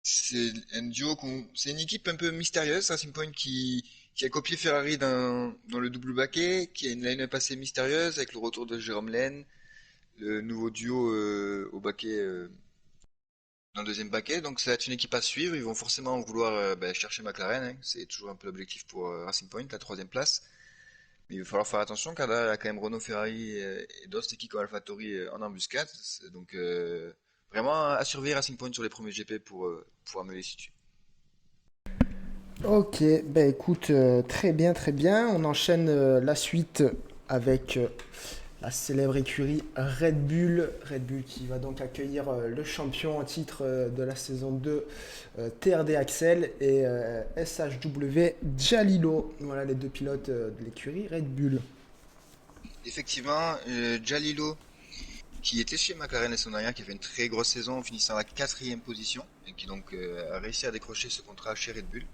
S2: c'est un duo, c'est une équipe un peu mystérieuse, Racing Point qui a copié Ferrari dans le double baquet, qui a une line-up assez mystérieuse avec le retour de Jérôme Laine, le nouveau duo au baquet dans le deuxième paquet. Donc ça va être une équipe à suivre. Ils vont forcément vouloir chercher McLaren, hein. C'est toujours un peu l'objectif pour Racing Point, la troisième place. Mais il va falloir faire attention car là, il y a quand même Renault, Ferrari et d'autres équipes comme AlphaTauri en embuscade. Donc vraiment à surveiller Racing Point sur les premiers GP pour pouvoir me les situer.
S1: Ok, bah écoute, très bien, très bien. On enchaîne la suite avec la célèbre écurie Red Bull. Red Bull qui va donc accueillir le champion en titre de la saison 2, TRD Axel et SHW Jalilo. Voilà les deux pilotes de l'écurie Red Bull.
S2: Effectivement, Jalilo, qui était chez McLaren la saison dernière, qui a fait une très grosse saison en finissant à la quatrième position, et qui donc a réussi à décrocher ce contrat chez Red Bull.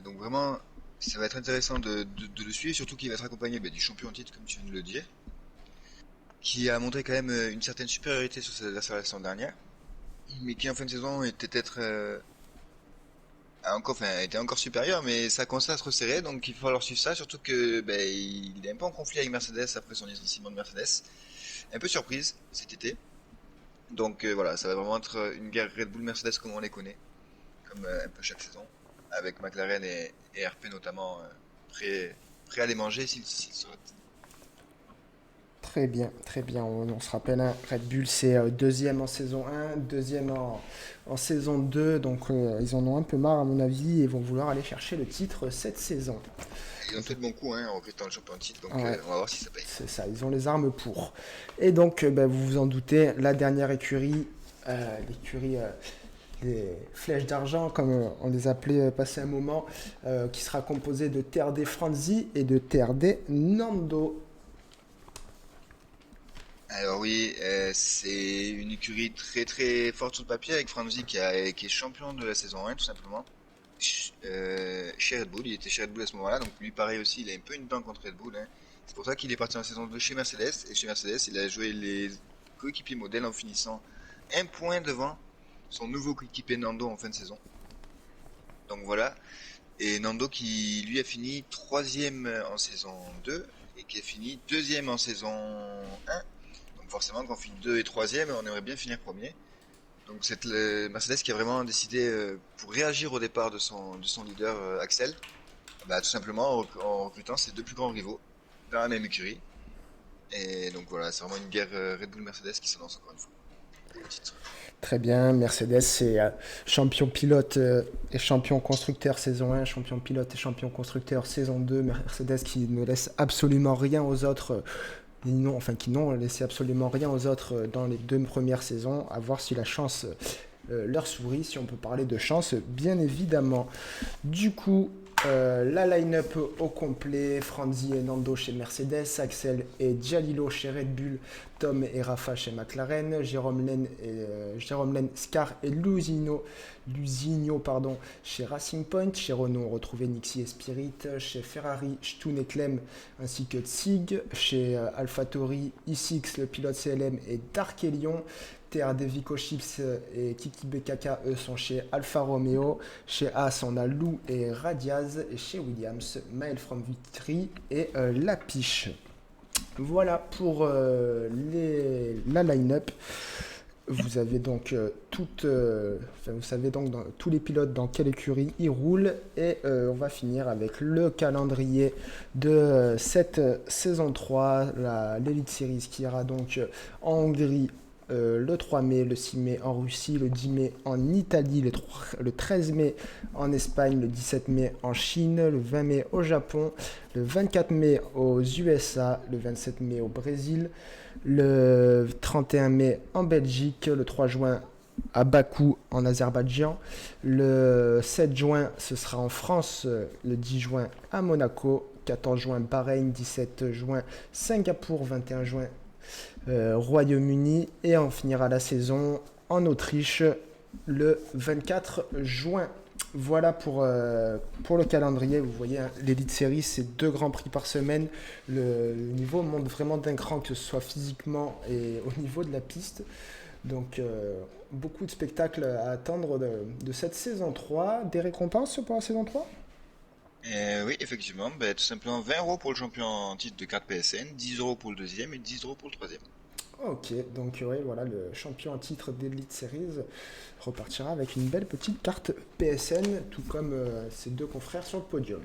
S2: Donc vraiment, ça va être intéressant de le suivre, surtout qu'il va être accompagné du champion en titre, comme tu viens de le dire, qui a montré quand même une certaine supériorité sur ses adversaires la saison dernière, mais qui en fin de saison était peut-être était encore supérieur, mais ça commence à se resserrer, donc il va falloir suivre ça, surtout que il est un peu en conflit avec Mercedes après son licenciement de Mercedes. Un peu surprise cet été. Donc voilà, ça va vraiment être une guerre Red Bull Mercedes comme on les connaît, comme un peu chaque saison, avec McLaren et RP notamment prêts à les manger s'ils souhaitent.
S1: Très bien. On se rappelle, hein, Red Bull c'est deuxième en saison 1, deuxième en saison 2, donc ils en ont un peu marre à mon avis et vont vouloir aller chercher le titre cette saison.
S2: Ils ont fait de bons coups en recrutant le champion de titre, donc
S1: Ouais,
S2: on va voir si ça paye.
S1: c'est ça, ils ont les armes pour. Et donc, bah, vous vous en doutez, la dernière écurie, l'écurie des flèches d'argent, comme on les appelait passé un moment, qui sera composée de TRD Franzi et de TRD Nando.
S2: Alors oui, c'est une écurie très très forte sur le papier avec Franzi qui est champion de la saison 1 tout simplement. Chez Red Bull, il était chez Red Bull à ce moment-là, donc lui pareil aussi, il a un peu une dent contre Red Bull, hein. C'est pour ça qu'il est parti en saison 2 chez Mercedes, et chez Mercedes il a joué les coéquipiers modèles en finissant un point devant son nouveau coéquipier Nando en fin de saison. Donc voilà, et Nando qui lui a fini troisième en saison 2 et qui a fini deuxième en saison 1. Donc forcément quand on finit 2 et troisième, on aimerait bien finir premier. Donc c'est le Mercedes qui a vraiment décidé, pour réagir au départ de son leader Axel, tout simplement en recrutant ses deux plus grands rivaux dans la même écurie. Et donc voilà, c'est vraiment une guerre Red Bull Mercedes qui s'annonce encore une fois pour le titre.
S1: Très bien, Mercedes c'est champion pilote et champion constructeur saison 1, champion pilote et champion constructeur saison 2. Mercedes qui ne laisse absolument rien aux autres. Qui n'ont laissé absolument rien aux autres dans les deux premières saisons, à voir si la chance leur sourit, si on peut parler de chance, bien évidemment. Du coup, la line-up au complet, Franzi et Nando chez Mercedes, Axel et Jalilo chez Red Bull, Tom et Rafa chez McLaren, Jérôme Len, Scar et Lusigno pardon, chez Racing Point, chez Renault on retrouvait Nixie et Spirit, chez Ferrari, Stun et Clem ainsi que Tsig, chez AlphaTauri, E6 le pilote CLM et Dark Elion, TRD Vico Chips et Kiki BKK, eux, sont chez Alfa Romeo. Chez As, on a Lou et Radiaz. Et chez Williams, Maël from Victory et Lapiche. Voilà pour la line-up. Vous avez donc vous savez donc tous les pilotes dans quelle écurie ils roulent et on va finir avec le calendrier de cette saison 3, l'Elite Series qui ira donc en Hongrie le 3 mai, le 6 mai en Russie, le 10 mai en Italie, le 13 mai en Espagne, le 17 mai en Chine, le 20 mai au Japon, le 24 mai aux USA, le 27 mai au Brésil, le 31 mai en Belgique, le 3 juin à Bakou en Azerbaïdjan, le 7 juin ce sera en France, le 10 juin à Monaco, 14 juin Bahreïn, 17 juin Singapour, 21 juin Royaume-Uni et on finira la saison en Autriche le 24 juin. Voilà pour le calendrier. Vous voyez, hein, l'Elite Series, c'est 2 grands prix par semaine. Le niveau monte vraiment d'un cran, que ce soit physiquement et au niveau de la piste. Donc, beaucoup de spectacles à attendre de cette saison 3. Des récompenses pour la saison 3.
S2: Oui, effectivement, tout simplement 20 € pour le champion en titre de carte PSN, 10 € pour le deuxième et 10 € pour le troisième.
S1: Ok, donc ouais, voilà, le champion en titre d'Elite Series repartira avec une belle petite carte PSN, tout comme ses deux confrères sur le podium.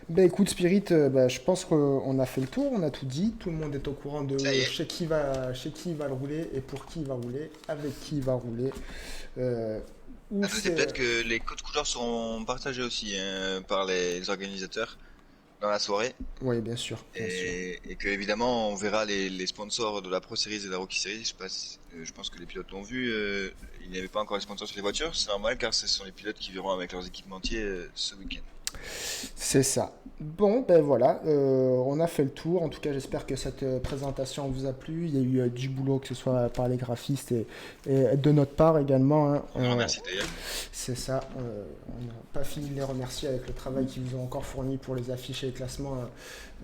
S1: Ben écoute Spirit, je pense qu'on a fait le tour, on a tout dit, tout le monde est au courant de
S2: Ça y est.
S1: chez qui il va le rouler et pour qui il va rouler, avec qui il va rouler. Euh, où
S2: À noter
S1: c'est...
S2: peut-être que les codes couleurs seront partagés aussi hein, par les organisateurs dans la soirée.
S1: Oui, bien sûr, bien sûr.
S2: Et que évidemment on verra les sponsors de la Pro Series et de la Rookie Series. Je pense que les pilotes l'ont vu. Il n'y avait pas encore les sponsors sur les voitures. C'est normal car ce sont les pilotes qui verront avec leurs équipementiers ce week-end.
S1: C'est ça. Bon, ben voilà, on a fait le tour. En tout cas, j'espère que cette présentation vous a plu. Il y a eu du boulot, que ce soit par les graphistes et de notre part également, hein.
S2: On remercie d'ailleurs.
S1: C'est ça. On n'a pas fini de les remercier avec le travail qu'ils vous ont encore fourni pour les affiches et les classements.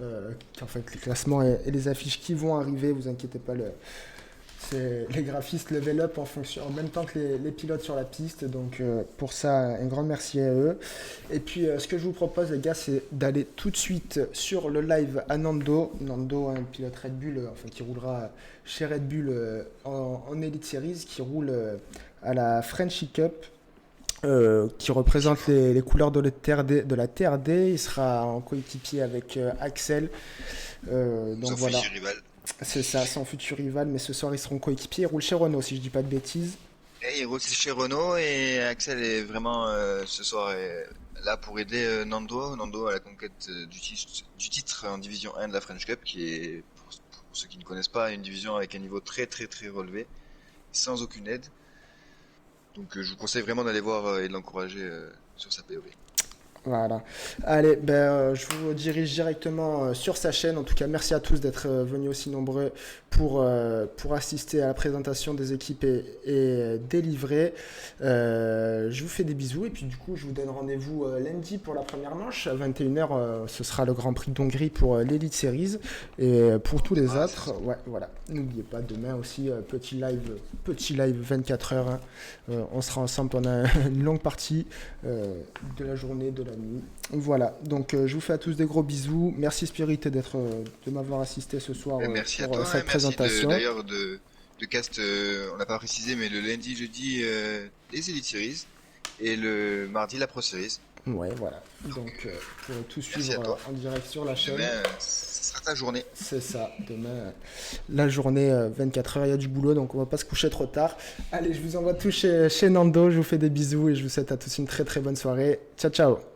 S1: En fait, les classements et les affiches qui vont arriver, vous inquiétez pas, c'est les graphistes level up en même temps que les pilotes sur la piste. Donc pour ça, un grand merci à eux. Et puis ce que je vous propose les gars, c'est d'aller tout de suite sur le live à Nando. Nando, un pilote Red Bull, enfin qui roulera chez Red Bull en Elite Series, qui roule à la Frenchy Cup. Qui représente les couleurs de la TRD. Il sera en coéquipier avec Axel. Donc
S2: Sauf
S1: voilà.
S2: rival.
S1: C'est ça, son futur rival, mais ce soir ils seront coéquipiers. Ils roulent chez Renault, si je dis pas de bêtises.
S2: Et il roule chez Renault et Axel est vraiment ce soir là pour aider Nando. Nando à la conquête du titre en division 1 de la French Cup, qui est, pour ceux qui ne connaissent pas, une division avec un niveau très très très relevé, sans aucune aide. Donc je vous conseille vraiment d'aller voir et de l'encourager sur sa POV.
S1: Voilà. Allez, je vous dirige directement sur sa chaîne. En tout cas, merci à tous d'être venus aussi nombreux pour assister à la présentation des équipes et des livrets. Je vous fais des bisous et puis du coup, je vous donne rendez-vous lundi pour la première manche. À 21h, ce sera le Grand Prix d'Hongrie pour l'Elite Series. Et pour tous les autres, ouais, voilà. N'oubliez pas, demain aussi, petit live 24 heures. Hein. On sera ensemble pendant une longue partie de la journée, de la nuit. Voilà, donc je vous fais à tous des gros bisous. Merci Spirit de m'avoir assisté ce soir
S2: Merci à
S1: pour
S2: toi
S1: cette
S2: et merci
S1: présentation.
S2: d'ailleurs de cast, on n'a pas précisé, mais le lundi, jeudi, les Elite Series et le mardi, la Pro Series.
S1: Ouais, voilà. Donc, vous pourrez tout suivre en direct sur la chaîne.
S2: Demain, ce sera ta journée.
S1: C'est ça. Demain, la journée, 24 heures, il y a du boulot, donc on va pas se coucher trop tard. Allez, je vous envoie tous chez Nando. Je vous fais des bisous et je vous souhaite à tous une très très bonne soirée. Ciao, ciao.